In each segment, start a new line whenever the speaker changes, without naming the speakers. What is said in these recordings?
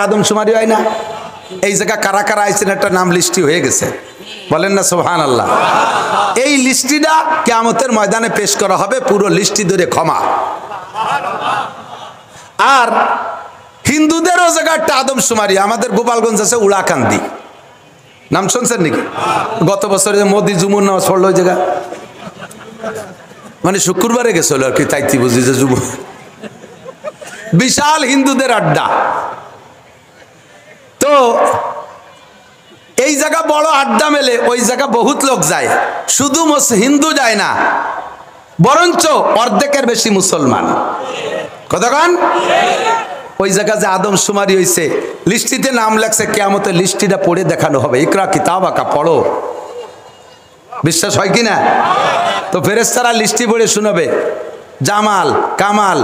আদমশুমারি হয় না? এই জায়গা কারা কারা আইছেন একটা নাম লিস্টি হয়ে গেছে, বলেন না সুবহানাল্লাহ। এই লিস্টিটা কিয়ামতের ময়দানে পেশ করা হবে, পুরো লিস্টি ধরে ক্ষমা। আর হিন্দুদেরও জায়গা একটা আদমশুমারি, আমাদের গোপালগঞ্জ আছে উড়াকান্দি, নাম শুনছেন নাকি? গত বছরে মোদি জুমুর নামাজ পড়লো ওই জায়গা, মানে শুক্রবারে গেছিল আর কি, তাইতি বুঝি যে যুব বিশাল হিন্দুদের আড্ডা। তো এই জায়গা বড় আড্ডা মেলে, ওই জায়গা বহুত লোক যায়, শুধু হিন্দু যায় না, বরঞ্চ অর্ধেকের বেশি মুসলমান। কতক্ষণ? ওই জায়গা যে আদমশুমারি হয়েছে, লিস্টিতে নাম লাগছে, কিয়ামতে লিস্টিটা পড়ে দেখানো হবে, ইকরা কিতাবাকা, পড়ো। বিশ্বাস হয় কিনা? তো ফেরেশতারা লিস্টি পড়ে শোনাবে, জামাল, কামাল,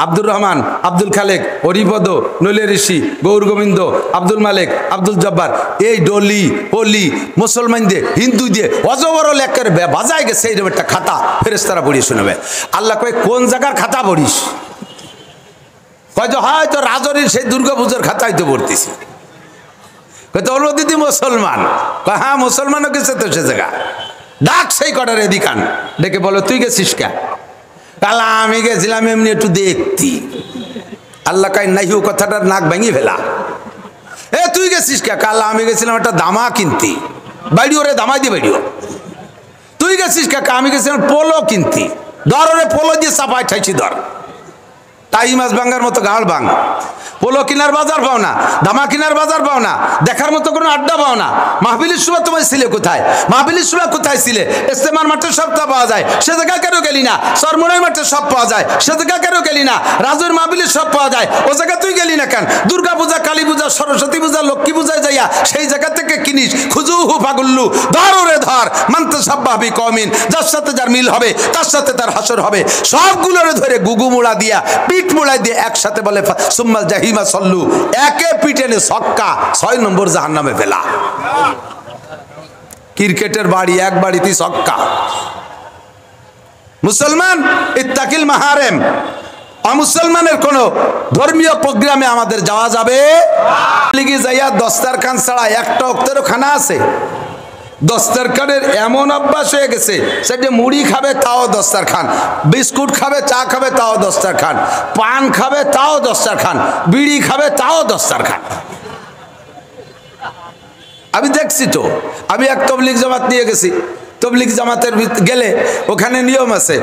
আব্দুর রহমান, আব্দুল খালেক, হরিপদ, নলিয়া ঋষি, গৌর গোবিন্দ, আব্দুল মালিক, আব্দুল জব্বার, এই ডলি পলি মুসলমান দিয়ে হিন্দু দিয়ে অজবর লেখের বাজায় গেছে এইরকম একটা খাতা ফেরেশতারা পড়িয়ে শোনাবে। আল্লাহ কয় কোন জায়গার খাতা পড়িস? হয়তো রাজনীর সেই দুর্গাপূজার খাতায় তো পড়তেছি। ওর দিদি মুসলমান, হ্যাঁ মুসলমানও গেছে তো সে জায়গা, ডাক সেই কটার এদিকান ডেকে বলো তুই গেছিস কে? কালা আমি গেছিলাম এমনি একটু দেখতি। আল্লাহ কাই নাইও কথাটার নাক ভেঙে ফেলা। এ তুই গেছিস কে? কালা আমি গেছিলাম একটা দামা কিনতি, বাইডিও রে দামাই দিয়ে বাইডিও। তুই গেছিস কে? আমি গেছিলাম পোলো কিনতি, ধর ওরে পোলো দিয়ে চাপাই ঠাইছি, ধর তাই মাছ ভাঙ্গার মতো গাল ভাঙ। পোলো কিনার বাজার পাও না, দামা কিনার বাজার পাও না, দেখার মতো কোনো আড্ডা পাও না। মাহফিলের সময় তোমার ছিলে কোথায়? মাহফিলের সময় কোথায় ছিলে? ইস্তেমার মাঠে সবটা পাওয়া যায়, সে জায়গা কেন গেলি না? সরমনের মাঠে সব পাওয়া যায়, সে জায়গা কেন গেলি না? রাজুর মাহফিলের সব পাওয়া যায়, ও জায়গা তুই গেলি না কেন? দুর্গা পূজা, কালী পূজা, সরস্বতী পূজা, লক্ষ্মী পূজায় যাইয়া সেই জায়গা থেকে কিনিস। খুজুহু ফাগুল্লু, ধর ওরে ধর, মানতে সাব্বাবি কমিন, যার সাথে যার মিল হবে তার সাথে তার হাসর হবে। সবগুলোরে ধরে গুগু মোড়া দিয়া, পিঠ মোড়াই দিয়ে একসাথে বলে সুম্মাল জাহিমা সল্লু, একে পিটেনে ছক্কা, 6 নম্বর জাহান্নামে ফেলা। ক্রিকেটের বাড়ি, এক বাড়িতে ছক্কা। মুসলমান ইত্তাকিল মাহারেম, অমুসলমানের কোন ধর্মীয় প্রোগ্রামে আমাদের যাওয়া যাবে লিগে যাইয়া দস্তারখান ছাড়া একটা ওক্তেরও খানা আছে। দস্তারখানের এমন অভ্যাস হয়ে গেছে, সেটা মুড়ি খাবে তাও দস্তারখান, বিস্কুট খাবে, চা খাবে তাও দস্তারখান, পান খাবে তাও দস্তারখান, বিড়ি খাবে তাও দস্তারখান। আমি দেখছি তো, আমি এক তবলিগ জামাত নিয়ে গেছি, তবলিগ জামাতের গেলে ওখানে নিয়ম আছে,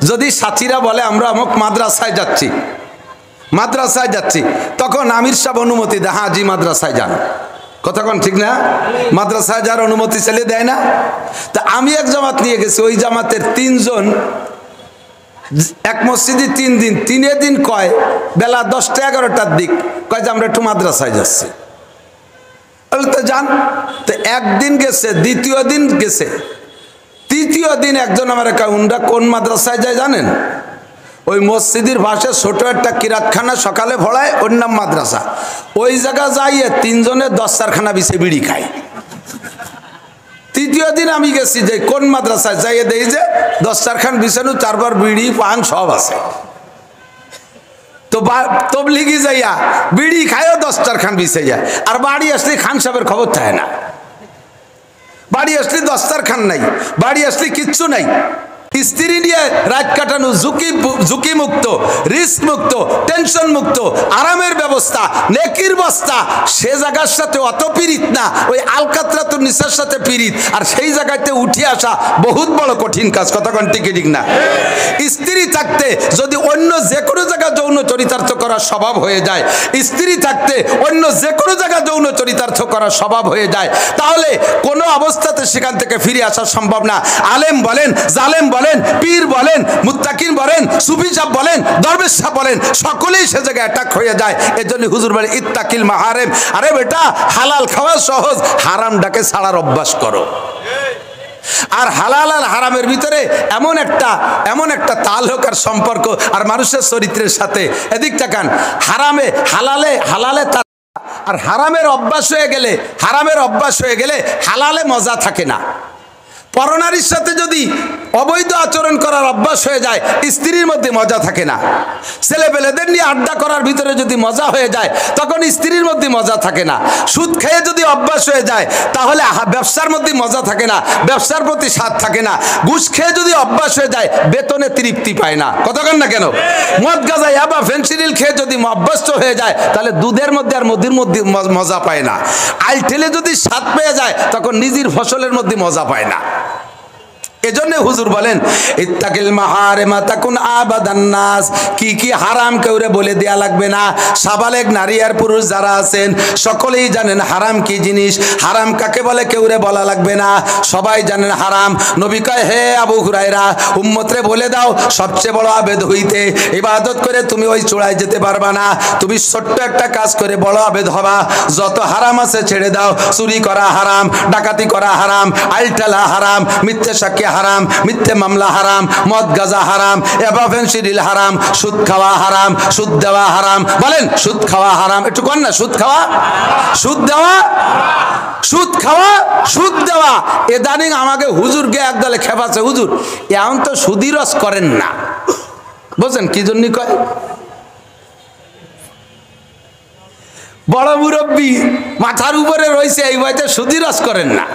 যদি সাথীরা বলে আমরা অমুক মাদ্রাসায় যাচ্ছি, তখন আমির সাহেব অনুমতি দেয়, হ্যাঁ জি মাদ্রাসায় যান। কতক্ষণ ঠিক না? মাদ্রাসায় যার অনুমতি চালিয়ে দেয় না। তা আমি এক জামাত নিয়ে গেছি, ওই জামাতের 3 জন এক মসজিদে 3 দিন, 3 দিন কয় বেলা 10টা 11টার দিক কয় যে আমরা একটু মাদ্রাসায় যাচ্ছি। তো যান। তো একদিন গেছে, দ্বিতীয় দিন গেছে, তৃতীয় দিন একজন আমার কয় উনরা কোন মাদ্রাসায় যায় জানেন? ওই মসজিদের পাশে ছোট একটা কিরাতখানা সকালে ভরায়, ওর নাম মাদ্রাসা। ওই জায়গা যাইয়ে 3 জনের দস্তারখানা বিছে বিড়ি খায়। তৃতীয় দিন আমি গেছি যে কোন মাদ্রাসায়, যাইয়ে দেখি যে দস্তারখান বিছানো, 4বার বিড়ি পান সব আছে। তো তবলিগি যাইয়া বিড়ি খায়ও দস্তারখান বিছে যায়, আর বাড়ি আসলে খান সাহেবের খবর থাকে না। বাড়ি আসলে দস্তারখান নাই, বাড়ি আসলে কিচ্ছু নাই। স্ত্রী নিয়ে রাত কাটানো, ঝুঁকি মুক্ত, রিস্ক মুক্ত, টেনশন মুক্ত, আরামের ব্যবস্থা, নেকির বস্তা। সে জায়গার সাথে অত পীড়িত না, ওই আলকাতরাতুন নিসার সাথে পীড়িত। আর সেই জায়গাতে উঠে আসা বহুত বড় কঠিন কাজ। কতক্ষণ ঠিক না? স্ত্রী থাকতে যদি অন্য যে কোনো জায়গায় যৌন চরিতার্থ করার স্বভাব হয়ে যায়, স্ত্রী থাকতে অন্য যে কোনো জায়গায় যৌন চরিতার্থ করার স্বভাব হয়ে যায়, তাহলে কোনো অবস্থাতে সেখান থেকে ফিরে আসা সম্ভব না। আলেম বলেন, জালেম বলেন, পীর বলেন, মুত্তাকিন বলেন, সুফি সাহেব বলেন, দরবেশ সাহেব বলেন, সকলেই সে জায়গায় অ্যাটাক হয়ে যায়। এজন্য হুজুর বলে ইত্তাকিল মাহারেম, আরে বেটা হালাল খাওয়া সহজ, হারামটাকে ছাড়ার অভ্যাস করো। আর হালাল আর হারামের ভিতরে এমন একটা তাল্লুক আর সম্পর্ক আর মানুষের চরিত্রের সাথে। এদিক তাকান, হালালে আর হারামের অভ্যাস হয়ে গেলে হালালে মজা থাকে না। পরনারীর সাথে যদি অবৈধ আচরণ করার অভ্যাস হয়ে যায়, স্ত্রীর মধ্যে মজা থাকে না। ছেলেপেলেদের নিয়ে আড্ডা করার ভিতরে যদি মজা হয়ে যায়, তখন স্ত্রীর মধ্যে মজা থাকে না। সুদ খেয়ে যদি অভ্যাস হয়ে যায়, তাহলে ব্যবসার মধ্যে মজা থাকে না, ব্যবসার প্রতি স্বাদ থাকে না। ঘুষ খেয়ে যদি অভ্যাস হয়ে যায়, বেতনে তৃপ্তি পায় না। কতক্ষণ না কেন? মদ গাঁজা ইয়াবা ফেন্সিডিল খেয়ে যদি অভ্যস্ত হয়ে যায়, তাহলে দুধের মধ্যে আর মদির মধ্যে মজা পায় না। আইটেলে যদি স্বাদ পেয়ে যায়, তখন নিজের ফসলের মধ্যে মজা পায় না। এজন্য হুজুর বলেন, ইত্তাকিল মাহারিমা তাকুন আবাদান নাস। কি কি হারাম কেউরে বলে দেয়া লাগবে না। সাবালেগ নারী আর পুরুষ যারা আছেন সকলেই জানেন হারাম কি জিনিস, হারাম কাকে বলে কেউরে বলা লাগবে না, সবাই জানেন হারাম। নবী কয়, হে আবু হুরায়রা, উম্মতরে বলে দাও, সবচেয়ে বড় আবেদ হইতে ইবাদত করে তুমি ওই চূড়ায় যেতে পারবা না। তুমি ছোট্ট একটা কাজ করে বড় আবেদ হবা। যত হারাম আছে ছেড়ে দাও। চুরি করা হারাম, ডাকাতি করা হারাম, আইলটালা হারাম, মিথ্যে সাক্ষী হারাম, মিথ্যে মামলা হারাম, মদ গাঁজা হারাম, এভাফেন্সিডিল হারাম, সুদ খাওয়া হারাম, সুদ দেওয়া হারাম। বলেন সুদ খাওয়া হারাম, একটু কর না। সুদ খাওয়া, সুদ দেওয়া, সুদ খাওয়া, সুদ দেওয়া। এদানিং আমাকে হুজুর গে একদলে খেপাচ্ছে, হুজুর এখন তো সুদি রস করেন না। বুঝছেন কি জন্য কয়? বড় মুরব্বী মাথার উপরে রয়েছে, এই বয়সে সুদি রস করেন না।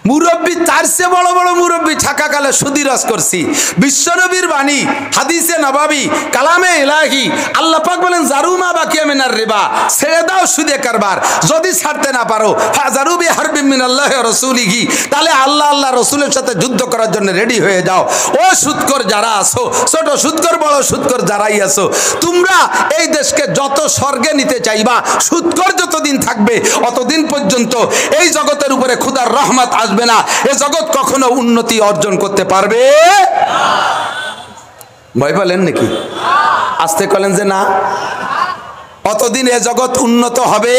মুরব্বী তার চেয়ে বড় বড় মুরব্বী থাকাকালে সুদি রস করছি। বিশ্বনবীর বাণী, হাদিসে নবাবী, কালামে ইলাহি, আল্লাহ পাক বলেন জারুমা বাকিয়া মিনার রিবা, ছেড়ে দাও সুদে কারবার। যদি ছাড়তে না পারো, ফাজারু বিহারবিম মিনাল্লাহি ওয়া রাসূলিহি, তাহলে আল্লাহ আল্লাহ রসুলের সাথে যুদ্ধ করার জন্য রেডি হয়ে যাও। ও সুদকর যারা আছো, ছোট সুদকর বড় সুদকর যারাই আছো, তোমরা এই দেশকে যত স্বর্গে নিতে চাইবা, সুদকর যতদিন থাকবে অতদিন পর্যন্ত এই জগতের উপরে খোদার রহমত আসবে না। এ জগৎ কখনো উন্নতি অর্জন করতে পারবে না। ভয় পেলেন নাকি? আস্তে কলেন যে না, অতদিন এ জগৎ উন্নত হবে,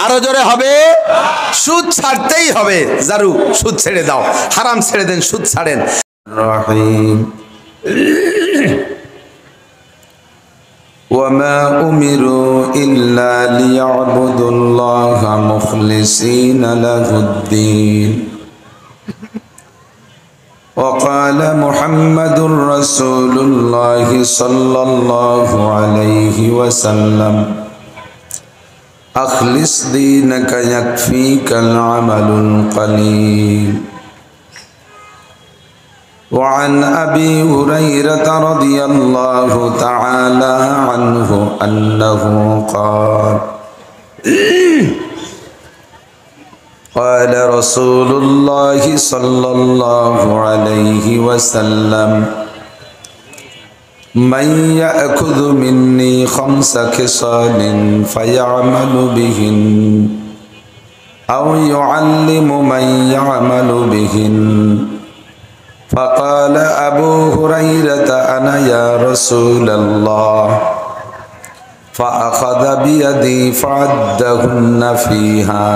আরো জোরে হবে। সুদ ছাড়তেই হবে। জারু সুদ ছেড়ে দাও, হারাম ছেড়ে দেন, সুদ ছাড়েন। রহিম
وما أمروا إلا ليعبدوا الله مخلصين له الدين وقال محمد رسول الله صلى الله عليه وسلم أخلص دينك يكفيك العمل القليل. وعن أبي هريرة رضي الله تعالى عنه أنه قال قال رسول الله صلى الله عليه وسلم من يأخذ مني 5 خصال فيعمل بهن أو يعلم من يعمل بهن. فقال أبو هريرة أنا يا رسول الله. فأخذ بيدي فعدهن فيها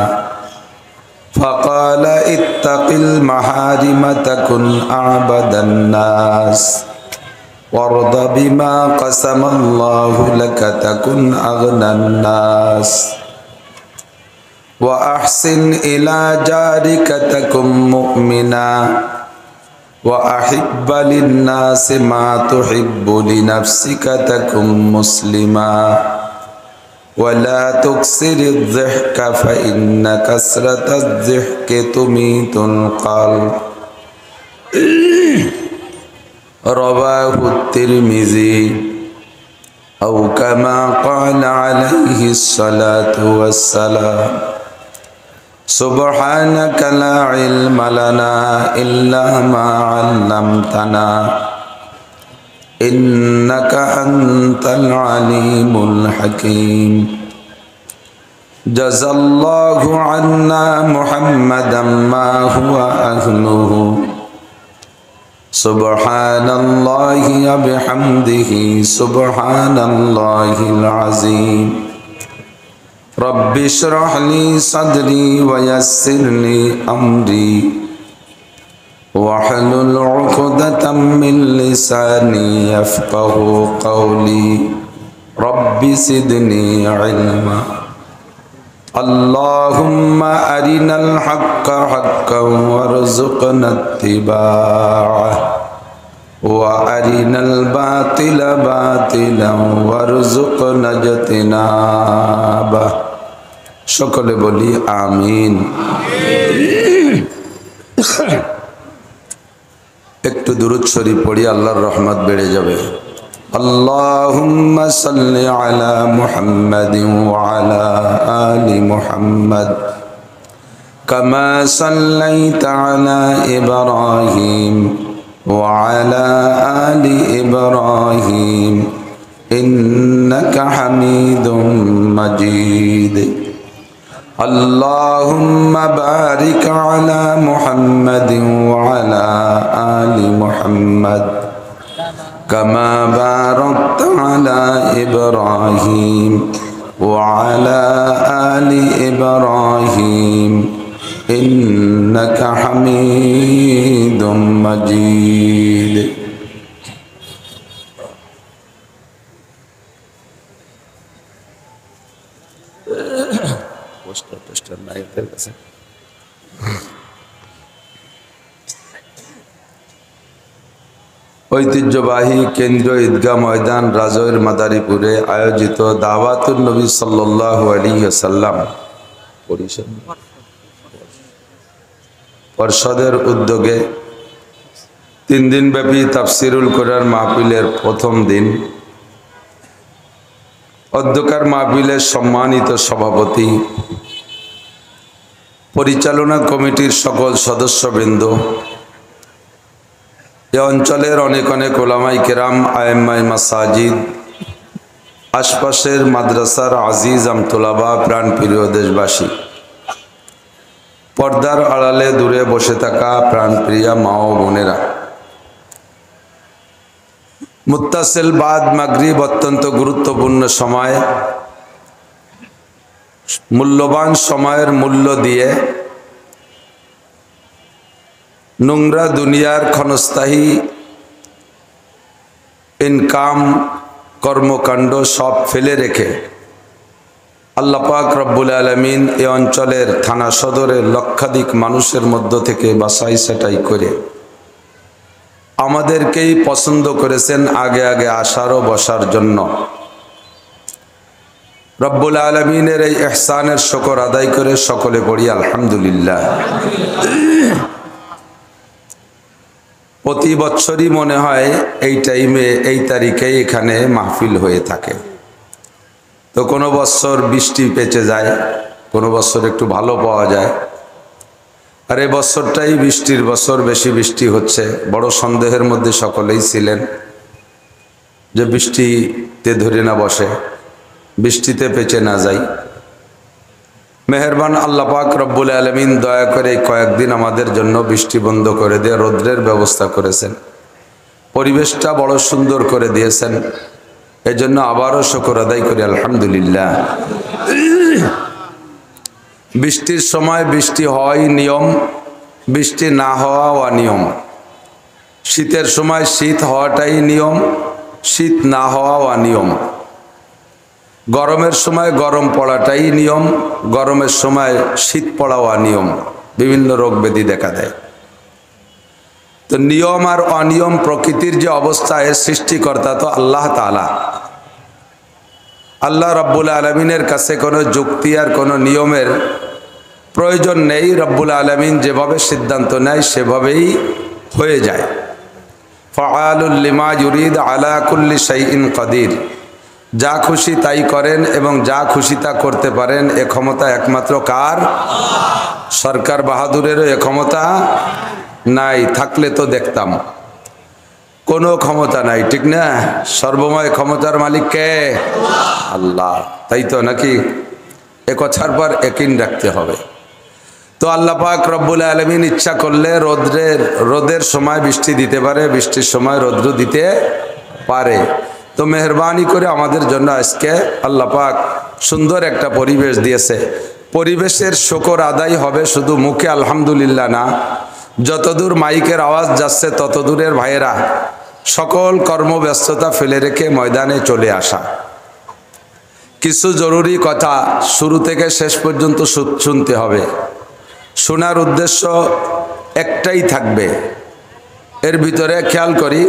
فقال اتق المحارم تكن أعبد الناس وارض بما قسم الله لك تكن أغنى الناس وأحسن إلى جارك تكن مؤمنا وأحب للناس ما تحب لنفسك تكن مسلما ولا تكسر الضحك فإن كسرة الضحك تميت القلب. رواه الترمذي أو كما قال عليه الصلاة والسلام. سبحانك لا علم لنا إلا ما علمتنا إنك أنت العليم الحكيم. جزى الله عنا محمدا ما هو أهله. سبحان الله وبحمده سبحان الله العظيم. رب اشرح لي صدري ويسر لي أمري واحلل عقدة من لساني يفقه قولي. رب زدني علما. اللهم أرنا الحق حقا وارزقنا اتباعه وأرنا الباطل باطلا وارزقنا اجتنابه সকলে বলি আমিন। একটু দুরূদ শরীফ পড়ি, আল্লাহর রহমত বেড়ে যাবে। আল্লাহুম্মা সাল্লি আলা মুহাম্মাদিন ওয়া আলা আলি মুহাম্মাদ কামা সাল্লাইতা আলা ইব্রাহিম ওয়া আলা আলি ইব্রাহিম ইন্নাকা হামিদুম মাজিদ। اللهم بارك على محمد وعلى آل محمد كما باركت على إبراهيم وعلى آل إبراهيم إنك حميد مجيد। ঐতিহ্যবাহী কেন্দ্রীয় ঈদগাহ ময়দান রাজৈর মাদারীপুরে আয়োজিত দাওয়াতুন নবী সাল্লাল্লাহু আলাইহি ওয়াসাল্লাম পরিষদের উদ্যোগে 3 দিনব্যাপী তাফসিরুল কোরআন মাহফিলের প্রথম দিন অধ্যকার মাহফিলের সম্মানিত সভাপতি, পরিচালনা কমিটির সকল সদস্যবৃন্দ, এ অঞ্চলের অনেক অনেক ওলামায়ে কেরাম, আয়েম্মায়ে মাসাজিদ, আশপাশের মাদ্রাসার আজিজ আমতোলাবা, প্রাণপ্রিয় দেশবাসী, পর্দার আড়ালে দূরে বসে থাকা প্রাণপ্রিয়া মা ও বোনেরা, মুত্তাসিল বাদ মাগরিব অত্যন্ত গুরুত্বপূর্ণ সময়, মূল্যবান সময়ের মূল্য দিয়ে নোংরা দুনিয়ার ক্ষণস্থায়ী ইনকাম কর্মকাণ্ড সব ফেলে রেখে আল্লাহ পাক রব্বুল আলামিন এ অঞ্চলের থানা সদরের লক্ষাধিক মানুষের মধ্য থেকে বাছাই ছাঁটাই করে আমাদেরকেই পছন্দ করেছেন আগে আগে আসার ও বসার জন্য। রব্বুল আলামিনের এই ইহসানের শুকর আদায় করে সকলে পড়ি আলহামদুলিল্লাহ। প্রতি বছরই মনে হয় এই টাইমে এই তারিখেই এখানে মাহফিল হয়ে থাকে। তো কোনো বছর বৃষ্টি পেঁচে যায়, কোনো বছর একটু ভালো পাওয়া যায়, আর এই বছরটাই বৃষ্টির বছর, বেশি বৃষ্টি হচ্ছে। বড় সন্দেহের মধ্যে সকলেই ছিলেন যে বৃষ্টিতে ধরে না বসে, বৃষ্টিতে পেঁচে না যাই। মেহেরবান আল্লাহ পাক রব্বুল আলামিন দয়া করে কয়েকদিন আমাদের জন্য বৃষ্টি বন্ধ করে দিয়ে রৌদ্রের ব্যবস্থা করেছেন, পরিবেশটা বড় সুন্দর করে দিয়েছেন। এজন্য আবারও শুকর আদায় করি আলহামদুলিল্লাহ। বৃষ্টির সময় বৃষ্টি হওয়াই নিয়ম, বৃষ্টি না হওয়াও অনিয়ম। শীতের সময় শীত হওয়াটাই নিয়ম, শীত না হওয়াও অনিয়ম। গরমের সময় গরম পড়াটাই নিয়ম, গরমের সময় শীত পড়াও অনিয়ম। বিভিন্ন রোগ ব্যাধি দেখা দেয়। তো নিয়ম আর অনিয়ম প্রকৃতির যে অবস্থা, এর সৃষ্টিকর্তা তো আল্লাহ তাআলা। আল্লাহ রব্বুল আলামিনের কাছে কোনো যুক্তি আর কোনো নিয়মের প্রয়োজন নেই। রব্বুল আলামিন যেভাবে সিদ্ধান্ত নেয় সেভাবেই হয়ে যায়। ফাআলুল লিমা ইউরিদ আলা কুল্লি শাইইন কাদির। যা খুশি তাই করেন এবং যা খুশি তা করতে পারেন, এ ক্ষমতা একমাত্র কার? সরকার বাহাদুরেরও এ ক্ষমতা নাই। থাকলে তো দেখতাম। কোনো ক্ষমতা নাই, ঠিক না? সর্বময় ক্ষমতার মালিক কে? আল্লাহ। তাই তো নাকি? এ কথার পর ইয়াকিন রাখতে হবে। তো আল্লাহ পাক রব্বুল আলামিন ইচ্ছা করলে রোদের সময় বৃষ্টি দিতে পারে, বৃষ্টির সময় রৌদ্র দিতে পারে। তো মেহরবানি করে আমাদের জন্য আজকে আল্লাহ পাক সুন্দর একটা পরিবেশ দিয়েছে। পরিবেশের শুকর আদায় হবে শুধু মুখে আলহামদুলিল্লাহ না, যতদূর মাইকের আওয়াজ যাচ্ছে ততদূরের ভাইয়েরা সকল কর্মব্যস্ততা ফেলে রেখে ময়দানে চলে আসা। কিছু জরুরি কথা শুরু থেকে শেষ পর্যন্ত শুনতে হবে। শোনার উদ্দেশ্য একটাই থাকবে। এর ভিতরে খেয়াল করি,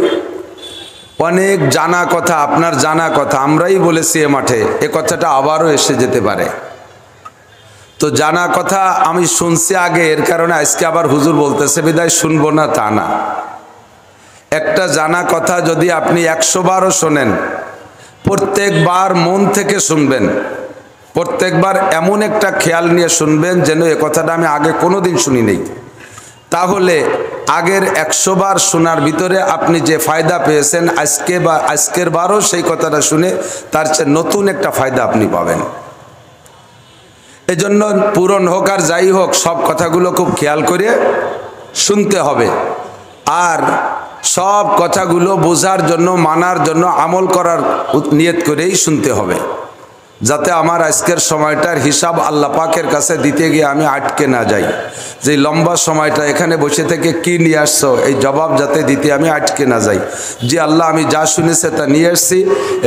অনেক জানা কথা, আপনার জানা কথা আমরাই বলেছি এ মাঠে, এ কথাটা আবারও এসে যেতে পারে। তো জানা কথা আমি শুনছি আগে, এর কারণে আজকে আবার হুজুর বলতেছে বিদায় শুনবো না তা না। একটা জানা কথা যদি আপনি 100 বারও শোনেন, প্রত্যেকবার মন থেকে শুনবেন, প্রত্যেকবার এমন একটা খেয়াল নিয়ে শুনবেন যেন এ কথাটা আমি আগে কোনোদিন শুনি নেই। তাহলে আগের 100 বার শোনার ভিতরে আপনি যে ফায়দা পেয়েছেন আজকের বারও সেই কথাটা শুনে তার চেয়ে নতুন একটা ফায়দা আপনি পাবেন। এজন্য পূরণ হোক আর যাই হোক সব কথাগুলো খুব খেয়াল করে শুনতে হবে। আর সব কথাগুলো বোঝার জন্য, মানার জন্য, আমল করার নিয়ত করেই শুনতে হবে, যাতে আমার আজকের সময়টার হিসাব আল্লাহ পাকের কাছে দিতে গিয়ে আমি আটকে না যাই। যে লম্বা সময়টা এখানে বসে থেকে কি নিয়ে আসছো এই জবাব যাতে দিতে আমি আটকে না যাই। যে আল্লাহ আমি যা শুনেছি তা নিয়ে এসছি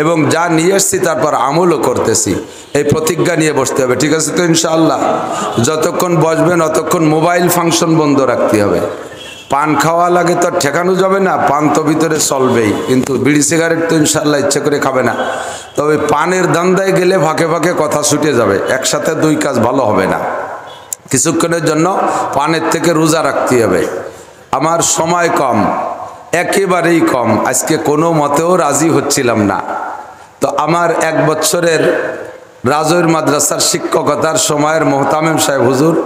এবং যা নিয়ে এসছি তারপর আমলও করতেছি, এই প্রতিজ্ঞা নিয়ে বসতে হবে। ঠিক আছে তো ইনশাআল্লাহ? যতক্ষণ বসবেন অতক্ষণ মোবাইল ফাংশন বন্ধ রাখতে হবে। পান খাওয়া লাগে তো ঠেকানো যাবে না, পান তো ভিতরে চলবেই, কিন্তু বিড়ি সিগারেট তো ইনশাআল্লাহ ইচ্ছে করে খাবে না। তবে পানের ধান্দায় গেলে ফাঁকে ফাঁকে কথা ছুটে যাবে, একসাথে দুই কাজ ভালো হবে না। কিছুক্ষণের জন্য পানের থেকে রোজা রাখতে হবে। আমার সময় কম, একেবারেই কম, আজকে কোনো মতেও রাজি হচ্ছিলাম না। তো আমার 1 বছরের রাজৈর মাদ্রাসার শিক্ষকতার সময়ের মোহতামিম সাহেব হুজুর,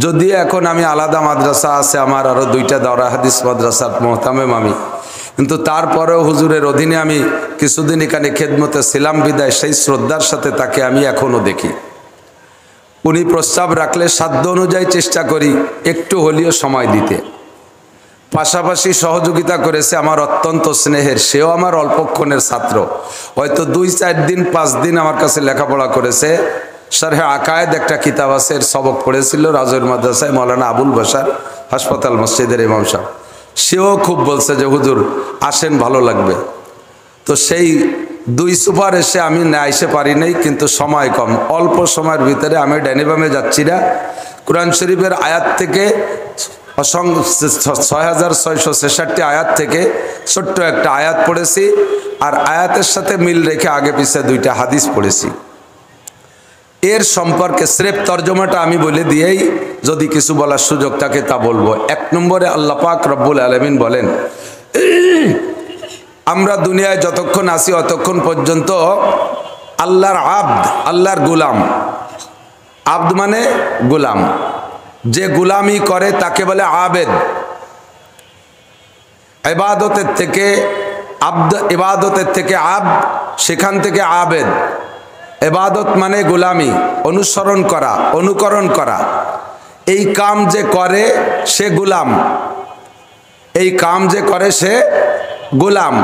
যদিও এখন আমি আলাদা মাদ্রাসা আছে আমার, আরও 2টা দাওরা হাদিস মাদ্রাসার মোহতামিম আমি, কিন্তু তারপরেও হুজুরের অধীনে আমি কিছুদিন এখানে খেদমতে ছিলাম বিদায় সেই শ্রদ্ধার সাথে তাকে আমি এখনও দেখি। উনি প্রস্তাব রাখলে সাধ্য অনুযায়ী চেষ্টা করি একটু হলেও সময় দিতে। পাশাপাশি সহযোগিতা করেছে আমার অত্যন্ত স্নেহের, সেও আমার অল্পক্ষণের ছাত্র, হয়তো 2-4 দিন 5 দিন আমার কাছে লেখাপড়া করেছে। শারহে আকায়েদ একটা কিতাব আছে, এর সবক পড়েছিল রাজৈর মাদ্রাসায় মৌলানা আবুল বাশার হাসপাতাল মসজিদের ইমাম সাহেব। সেও খুব বলছে যে হুজুর আসেন ভালো লাগবে। তো সেই 2 সুপার এসে আমি না এসে পারি নাই, কিন্তু সময় কম, অল্প সময়ের ভিতরে আমি ডাইনিবামে যাচ্ছি না, কোরআন শরীফের আয়াত থেকে 6666 আয়াত থেকে ছোট্ট একটা আয়াত পড়েছি, আর আয়াতের সাথে মিল রেখে আগে পিছে 2টা হাদিস পড়েছি। এর সম্পর্কে স্রেফ তর্জমাটা আমি বলে দিয়েই যদি কিছু বলার সুযোগ থাকে তা বলবো। 1 নম্বরে আল্লাহ পাক রব্বুল আলামিন বলেন, আমরা দুনিয়ায় যতক্ষণ আছি অতক্ষণ পর্যন্ত আল্লাহর আব্দ, আল্লাহর গুলাম। আব্দ মানে গুলাম, যে গুলামি করে তাকে বলে আবেদ। ইবাদতের থেকে আব্দ, ইবাদতের থেকে আব্দ, সেখান থেকে আবেদ। ইবাদত মানে গুলামি, অনুসরণ করা, অনুকরণ করা। এই কাম যে করে সে গুলাম, এই কাম যে করে সে গোলাম।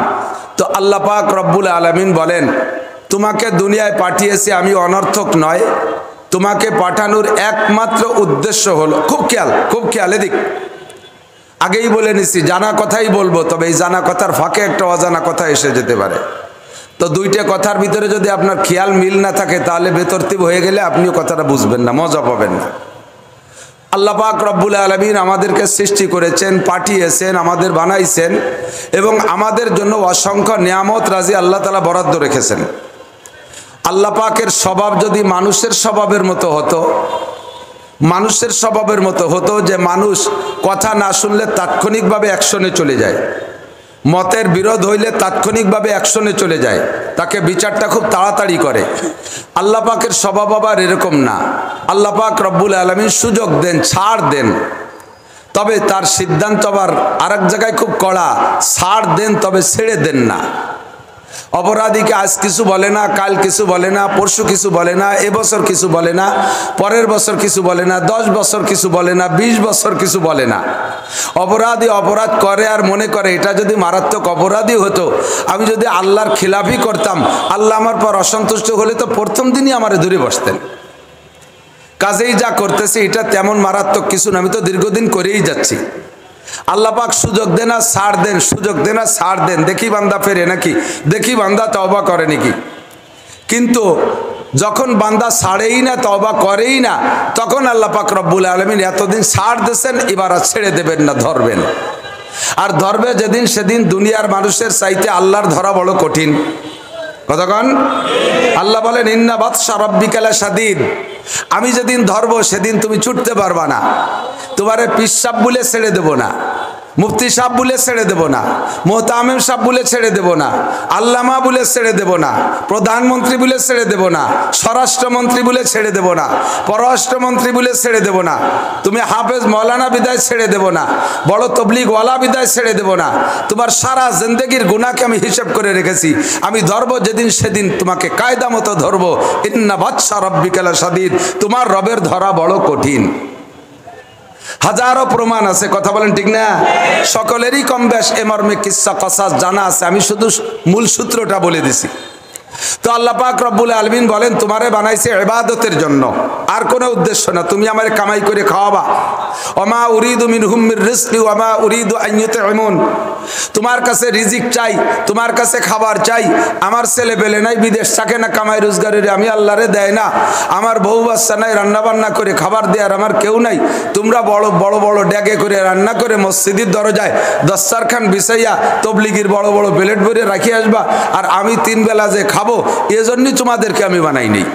তো আল্লাহ পাক রব্বুল আলামিন বলেন, তোমাকে দুনিয়ায় পাঠিয়েছি আমি অনর্থক নয়, তোমাকে পাঠানোর একমাত্র উদ্দেশ্য হলো, খুব খেয়াল এদিক, আগেই বলে নিছি জানা কথাই বলবো, তবে এই জানা কথার ফাঁকে একটা অজানা কথা এসে যেতে পারে। তো 2টা কথার ভিতরে যদি আপনার খেয়াল মিল না থাকে তাহলে বেতরতিব হয়ে গেলে আপনিও কথাটা বুঝবেন না, মজা পাবেন না। আল্লাহ পাক রব্বুল আলামিন আমাদেরকে সৃষ্টি করেছেন, পাঠিয়েছেন, আমাদের বানাইছেন এবং আমাদের জন্য অসংখ্য নিয়ামত রাজি আল্লাহ তাআলা বরাদ্দ রেখেছেন। আল্লাহ পাকের স্বভাব যদি মানুষের স্বভাবের মতো হতো, মানুষের স্বভাবের মতো হতো যে মানুষ কথা না শুনলে তাৎক্ষণিকভাবে অ্যাকশনে চলে যায়, মতের বিরোধ হইলে তাৎক্ষণিকভাবে অ্যাকশনে চলে যায়, তাকে বিচারটা খুব তাড়াতাড়ি করে। আল্লাহ পাকের স্বভাব আবার এরকম না। আল্লাহ পাক রব্বুল আলামিন সুযোগ দেন, ছাড় দেন, তবে তার সিদ্ধান্ত আবার আরেক জায়গায় খুব কড়া, ছাড় দেন তবে ছেড়ে দেন না। অপরাধীকে আজ কিছু বলে না, কাল কিছু বলে না, পরশু কিছু বলে না, এবছর কিছু বলে না, পরের বছর কিছু বলে না, 10 বছর কিছু বলে না, 20 বছর কিছু বলে না। অপরাধী অপরাধ করে আর মনে করে এটা যদি মারাত্মক অপরাধী হতো, আমি যদি আল্লাহর খিলাফি করতাম, আল্লাহ আমার পর অসন্তুষ্ট হলে তো প্রথম দিনই আমারে ধরে বসতেন। কাজেই যা করতেছি এটা তেমন মারাত্মক কিছু না, আমি তো দীর্ঘদিন করেই যাচ্ছি। আল্লাহ পাক সুযোগ দেন আর ছাড় দেন, সুযোগ দেন আর ছাড় দেন, দেখি বান্দা ফেরে নাকি, দেখি বান্দা তওবা করে নাকি। কিন্তু
যখন বান্দা ছাড়েই না, তওবা করেই না, তখন আল্লাহ পাক রব্বুল আলামিন এতদিন ছাড় দিয়েছেন, এবার আর ছেড়ে দেবেন না, ধরবেন। আর ধরবে যেদিন, সেদিন দুনিয়ার মানুষের চাইতে আল্লাহর ধরা বড় কঠিন। কতক্ষণ আল্লাহ বলেন ইন্না বাতশা রাব্বিকা লাশাদীদ, আমি যেদিন ধরবো সেদিন তুমি ছুটতে পারবা না। তোমারে পীর সাহেব বলে ছেড়ে দেব না, মুফতি সাহেব বলে ছেড়ে দেব না, মোহতামিম সাহেব বলে ছেড়ে দেব না, আল্লামা বলে ছেড়ে দেব না, প্রধানমন্ত্রী বলে ছেড়ে দেব না, স্বরাষ্ট্রমন্ত্রী বলে ছেড়ে দেব না, পররাষ্ট্রমন্ত্রী বলে ছেড়ে দেব না, তুমি হাফেজ মৌলানা বিদায় ছেড়ে দেব না, বড় তবলিগ ওয়ালা বিদায় ছেড়ে দেব না। তোমার সারা জিন্দেগির গুনাহকে আমি হিসাব করে রেখেছি, আমি ধরবো যেদিন সেদিন তোমাকে কায়দা মতো ধরবো। ইন্না বাতশা রাব্বিকা লাশাদীদ, তোমার রবের ধরা বড় কঠিন। হাজারো প্রমাণ আছে, কথা বলেন ঠিক না? সকলেরই কম বেশ এ মর্মে কিসসা কসাস জানা আছে, আমি শুধু মূল সূত্রটা বলে দিছি। তো আল্লাহ পাক রব্বুল আলামিন বলেন তোমারে বানাইছে ইবাদতের জন্য, আর কোনো উদ্দেশ্য না। তুমি আমারে কামাই করে খাওয়াবা। ওমা উরিদু মিনহুম মির রিজকি ওমা উরিদু আন ইউতঈমুন, তোমার কাছে রিজিক চাই, তোমার কাছে খাবার চাই। আমার ছেলে পেলে নাই, বিদেশ থাকে না, কামাই রোজগারের আমি আল্লাহরে দেয় না। আমার বউ বাচ্চা নাই, রান্না বান্না করে খাবার দেওয়ার আমার কেউ নাই। তোমরা বড় বড় বড় ড্যাগে করে রান্না করে মসজিদের দরজায় দস্তারখান বিছাইয়া তবলিগির বড় বড় প্লেট ভরে রাখি আসবা, আর আমি 3 বেলা যে খাবো, এজন্যই তোমাদেরকে আমি বানাই নেই।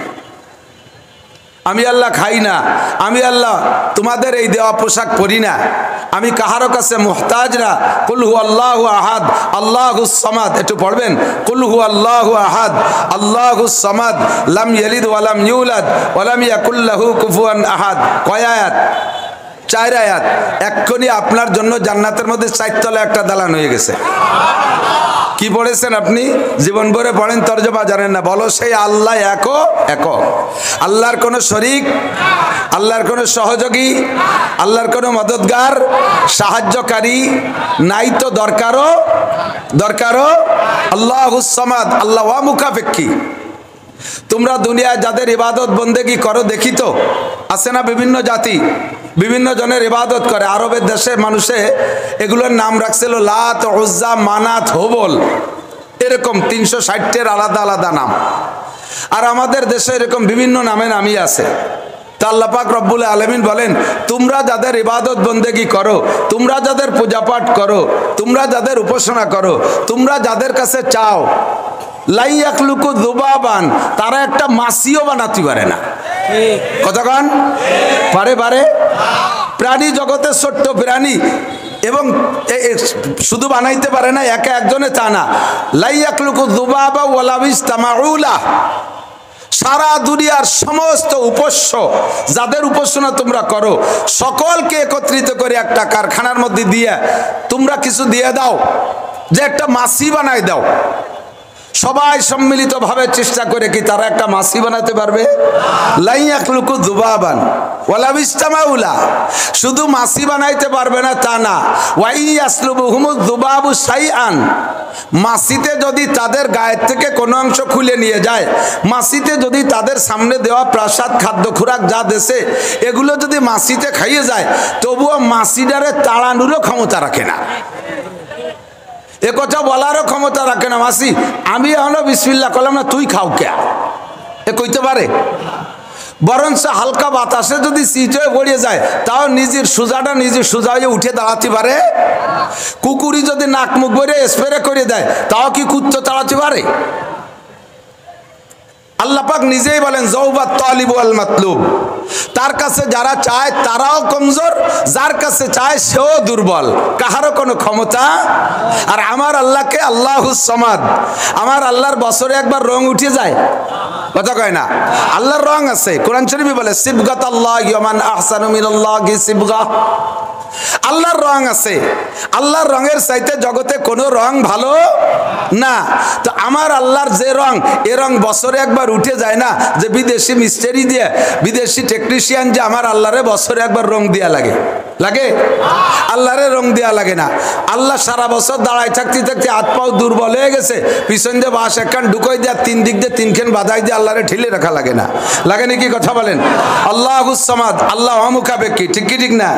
আমি আল্লাহ খাই না, আমি আল্লাহ তোমাদের এই দেওয়া পোশাক পরি না, আমি কাহারো কাছে মুহতাজ না। কুল হু আল্লাহু আহাদ আল্লাহুস সামাদ, একটু পড়বেন, কুল হু আল্লাহু আহাদ আল্লাহুস সামাদ লাম ইয়ালিদ ওয়া লাম ইউলাদ ওয়া লাম ইয়াকুল লাহু কুফুয়ান আহাদ। কয় আয়াত? 4 আয়াত। এক্ষুনি আপনার জন্য জান্নাতের মধ্যে 4 তলা একটা দালান হয়ে গেছে। কি পড়েছেন আপনি? জীবন ভরে পড়েন, তরজমা জানেন না। বলো সেই আল্লাহ একক, আল্লাহর কোনো শরীক, আল্লাহর কোনো সহযোগী, আল্লাহর কোনো মদতগার, সাহায্যকারী নাই, তো দরকারও আল্লাহুস সামাদ, আল্লাহ ওয়া মুকাফেক্ষী। তোমরা দুনিয়ায় যাদের ইবাদত বন্দেগি করো দেখি তো, আছে না বিভিন্ন জাতি, বিভিন্ন জনের ইবাদত করে। আরবের দেশে মানুষে এগুলোর নাম রাখছিল লাত, উজ্জা, মানাত, হোবল, এরকম 360-এর আলাদা আলাদা নাম। আর আমাদের দেশে এরকম বিভিন্ন নামে নামই আছে। তা আল্লাহ পাক রব্বুল আলামিন বলেন তোমরা যাদের ইবাদত বন্দেগি করো, তোমরা যাদের পূজা পাঠ করো, তোমরা যাদের উপাসনা করো, তোমরা যাদের কাছে চাও, লাই ইয়াখলুকু যুবাবান, তারা একটা মাছিও বানাতে পারে না। কতক্ষণ পারে? প্রাণী জগতে ছোট্ট প্রাণী, এবং শুধু বানাইতে পারে না একা একজনে, তা না। লাই ইয়াখলুকু যুবাবা ওয়ালা ইসতামাউলা, সারা দুনিয়ার সমস্ত উপাস্য যাদের উপাসনা তোমরা করো, সকলকে একত্রিত করে একটা কারখানার মধ্যে দিয়ে তোমরা কিছু দিয়ে দাও, যে একটা মাছি বানাই দাও। সবাই সম্মিলিত ভাবে চেষ্টা করে কি তারা একটা মাছি বানাতে পারবে? লাই ইয়াখলুকু যুবাবান ওয়ালা ইসতামাউলা, শুধু মাছি বানাইতে পারবে না তা না, ওয়াই ইয়াসলুবুহুমুয যুবাবু শাইআন, মাছিতে যদি তাদের গায়ের থেকে কোনো অংশ খুলে নিয়ে যায়, মাছিতে যদি তাদের সামনে দেওয়া প্রাসাদ খাদ্য খোরাক যা দেশে এগুলো যদি মাছিতে খাইয়ে যায়, তবুও মাছিটারে তাড়ানোরও ক্ষমতা রাখে না। এ কথা বলারও ক্ষমতা রাখে না মাসি। আমি এখনো বিসমিল্লাহ করলাম না, তুই খাও কে? এ কইতে পারে? বরঞ্চ হালকা বাতাসে যদি সিট হয়ে পড়ে যায়, তাও নিজের সোজা হয়ে উঠে দাঁড়াতে পারে। কুকুরি যদি নাক মুখ ভরে স্প্রে করে দেয়, তাও কি কুত্তো তাড়াতে পারে? আল্লাহ পাক নিজেই বলেন যৌবাত তালিব ওয়াল মাতলুব, তার কাছে যারা চায় তারাও কমজোর, যার কাছে চায় সেও দুর্বল, কাহারও কোনো ক্ষমতা। আর আমার আল্লাহকে আল্লাহুস সামাদ, আমার আল্লাহর বছরে একবার রং উঠে যায়, কথা কয় না? আল্লাহর রং আছে, কোরআন শরীফে বলে সিবগাতাল্লাহি ওয়া মান আহসানু মিনাল্লাহি সিবগা, আল্লাহর রং আছে। আল্লাহর রঙের চাইতে জগতে কোনো রং ভালো না। তো আমার আল্লাহর যে রং, এ রং বছরে একবার উঠে যায় না, যে বিদেশি মিস্ত্রি দিয়ে, বিদেশি টেকনিশিয়ান যে আমার আল্লাহরে বছরে একবার রং দেয়া লাগে? আল্লাহরে রং দেয়া লাগে না। আল্লাহ সারা বছর দাঁড়ায় থাকতে থাকতে হাত পাও দুর্বল হয়ে গেছে, পিছন দিয়ে বাঁশ একখান ঢুকাই দেওয়া, 3 দিক দিয়ে 3খান বাধাই দিয়ে আল্লাহরে ঠেলে রাখা লাগে না? লাগে নাকি? কথা বলেন। আল্লাহুস সামাদ, আল্লাহ মুখাপেক্ষী, ঠিক কি ঠিক না?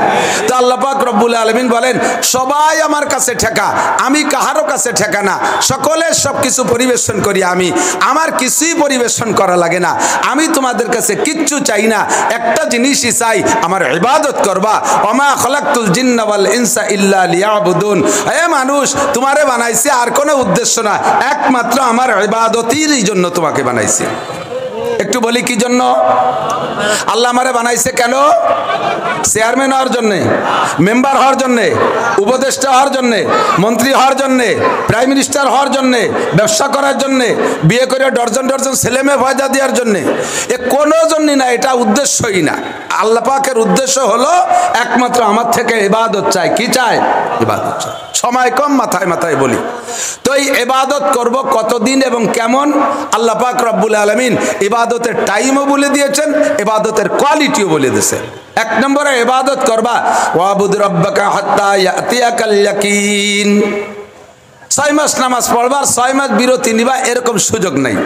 তো আল্লাহ পাক রব্বুল আলামিন বলেন সবাই আমার কাছে ঠেকা, আমি কাহারও কাছে ঠেকা না, সকলের সব কিছু পরিবেশন করি আমি, আমার কিছুই পরিবেশন করা লাগে না, আমি তোমাদের কাছে কিচ্ছু চাই না, একটা জিনিসই চাই, আমার ইবাদত করবা। ওমা খলাকতুল জিন্না ওয়াল ইনসা ইল্লা লিয়াবুদুন, হে মানুষ তোমারে বানাইছে আর কোনো উদ্দেশ্য না, একমাত্র আমার ইবাদতেরই জন্য তোমাকে বানাইছে। একটু বলি কি জন্য আল্লাহ আমারে বানাইছে? কেন? চেয়ারম্যান হওয়ার জন্যে, মেম্বার হওয়ার জন্যে, উপদেষ্টা হওয়ার জন্যে, মন্ত্রী হওয়ার জন্যে, প্রাইম মিনিস্টার হওয়ার জন্যে, ব্যবসা করার জন্যে, বিয়ে করে ডর্জন ডর্জন ছেলে মেয়ে ভয়জা দেওয়ার জন্যে, এ কোনো জন্যই না, এটা উদ্দেশ্যই না। আল্লাহ পাকের উদ্দেশ্য হলো একমাত্র আমার থেকে ইবাদত চাই। কি চাই? ইবাদত চাই। সময় কম, মাথায় মাথায় বলি তো এই ইবাদত করব কতদিন এবং কেমন? আল্লাহ পাক রব্বুল আলামিন ইবাদতের টাইমও বলে দিয়েছেন, ইবাদতের কোয়ালিটিও বলে দিয়েছেন। এক নম্বরে ইবাদত করবা ওয়াবুদ রাব্বাকা হাত্তা ইয়াতিয়াকাল ইয়াকিন। 6 মাস নামাজ পড়বার, 6 মাস বিরতি নিবা, এরকম সুযোগ নাই।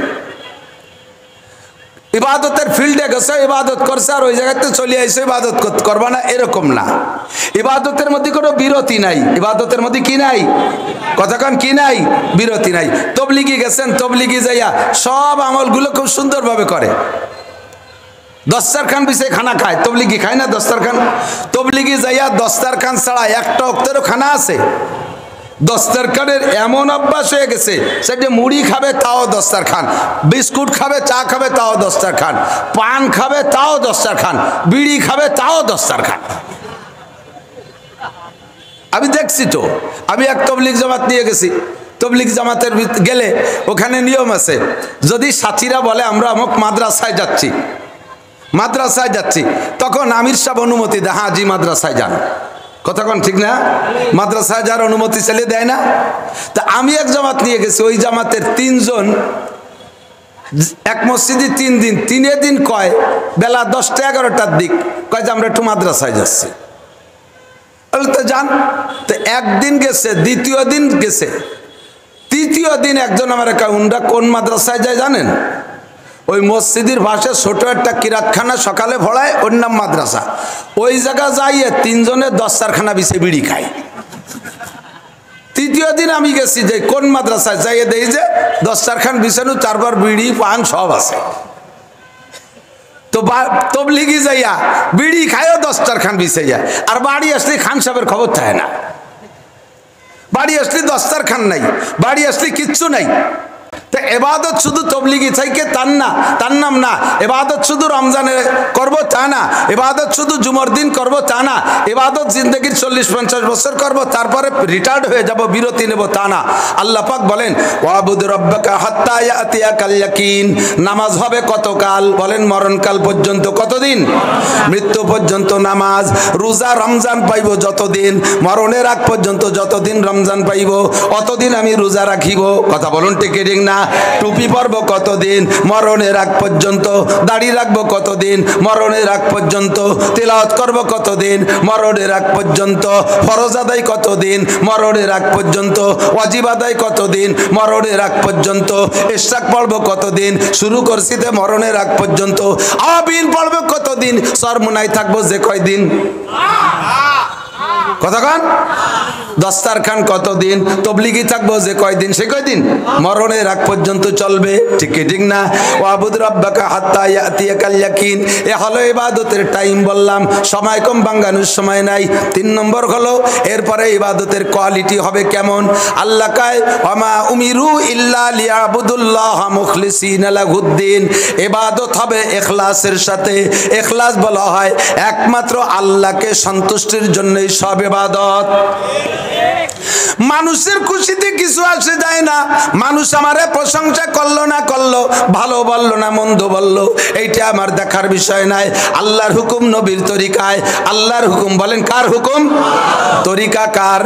ইবাদতের ফিল্ডে গেছে, ইবাদত করছে আর ওই জায়গাতে চলে আইসো, ইবাদত করবা না, এরকম না। ইবাদতের মধ্যে কোনো বিরতি নাই। ইবাদতের মধ্যে কি নাই? কতক্ষণ কি নাই? বিরতি নাই। তবলিগি গেছেন, তবলিগি যাইয়া সব আমলগুলো খুব সুন্দরভাবে করে। দস্তারখান বিছে খানা খায়, তবলিগি খায় না দস্তারখান? তবলিগি যাইয়া দস্তারখান ছাড়া একটা ওক্তেরও খানা আছে? দস্তারখানের এমন অভ্যাস হয়ে গেছে, সেটা মুড়ি খাবে তাও দস্তারখান, বিস্কুট খাবে, চা খাবে তাও দস্তারখান, পান খাবে তাও দস্তারখান, বিড়ি খাবে তাও দস্তারখান। আমি দেখছি তো, আমি এক তবলিগ জামাত নিয়ে গেছি। তবলিগ জামাতের গেলে ওখানে নিয়ম আছে, যদি সাথীরা বলে আমরা অমুক মাদ্রাসায় যাচ্ছি, মাদ্রাসায় যাচ্ছি, তখন আমির সাহেব অনুমতি দেয়, হ্যাঁ জি মাদ্রাসায় যান। কতক্ষণ ঠিক না? মাদ্রাসায় যার অনুমতি চালিয়ে দেয় না? তা আমি এক জামাত নিয়ে গেছি, ওই জামাতের 3 জন এক মসজিদে 3 দিন, 3 দিন কয় বেলা 10টা 11টার দিক কয় যে আমরা একটু মাদ্রাসায় যাচ্ছি। তো যান। তো একদিন গেছে, দ্বিতীয় দিন গেছে, তৃতীয় দিন একজন আমার উনরা কোন মাদ্রাসায় যায় জানেন? ওই মসজিদের পাশে ছোট একটা কিরাতখানা সকালে ভরায়, ওর নাম মাদ্রাসা। ওই জায়গা যাইয়ে 3 জনের দস্তারখানা বিছে বিড়ি খায়। তৃতীয় দিন আমি গেছি যে কোন মাদ্রাসায়, যাইয়ে দেই যে দস্তারখান বিছানো, 4বার বিড়ি পান সব আছে। তো তবলিগি যাইয়া বিড়ি খায়ও দস্তারখান বিছাইয়া, আর বাড়ি আসলে খান সাহেবের খবর থাকে না। বাড়ি আসলে দস্তারখান নাই, বাড়ি আসলে কিচ্ছু নাই। তো এবাদত শুধু তবলিগি চাইকে তার না, তার নাম না। এবাদত শুধু রমজানে করব তা না, এবাদত শুধু জুমার দিন করব তা না, এবাদত জিন্দগির 40-50 বছর করব, তারপরে রিটায়ার্ড হয়ে যাব, বিরতি নেব তা না। আল্লাহ পাক বলেন ওয়াবুদ রাব্বাকা হাত্তা ইয়াতিয়াকাল ইয়াকিন। নামাজ হবে কতকাল? বলেন মরণকাল পর্যন্ত। কতদিন? মৃত্যু পর্যন্ত নামাজ। রোজা রমজান পাইব যতদিন, মরণের আগ পর্যন্ত যতদিন রমজান পাইব অতদিন আমি রোজা রাখিব। কথা বলুন ঠিক ঠিক না? টুপি পরব কতদিন? মরণের আগ পর্যন্ত। দাড়ি রাখবো কতদিন? মরণের আগ পর্যন্ত। তিলাওয়াত করব কতদিন? মরণের আগ পর্যন্ত। ফরজ আদায় কতদিন? মরণের আগ পর্যন্ত। ওয়াজিব আদায় কতদিন? মরণের আগ পর্যন্ত। ইশরাক পড়ব কতদিন? শুরু করছি তে মরণের আগ পর্যন্ত। আবিন পড়ব কতদিন? সরমুনাই থাকবো যে কয়দিন। কতক্ষণ? দস্তারখান কতদিন? তবলিগি থাকবো যে কয়দিন, সে কয়দিন। মরণের আগ পর্যন্ত চলবে। ঠিক ঠিক না? ওয়াবুদ রাব্বাকা হাত্তা ইয়াতিয়াকাল ইয়াকিন। এ হলো ইবাদতের টাইম বললাম, সময় কম, বাঙ্গানোর সময় নাই। 3 নম্বর হলো এরপরে ইবাদতের কোয়ালিটি হবে কেমন? আল্লাহ কয় ওয়ামা উমিরু ইল্লা লিয়াবুদুল্লাহ মুখলিসিনা লাহুদ্দিন। ইবাদত হবে ইখলাসের সাথে। ইখলাস বলা হয় একমাত্র আল্লাহকে সন্তুষ্টির জন্যই সব ইবাদত। মানুষের খুশিতে কিছু আসে যায় না। মানুষ আমারে প্রশংসা করলো না করলো, ভালো বললো না মন্দ বললো, এইটা আমার দেখার বিষয় নাই। আল্লাহর হুকুম নবীর তরিকায়। আল্লাহর হুকুম বলেন কার হুকুম? তরিকা কার?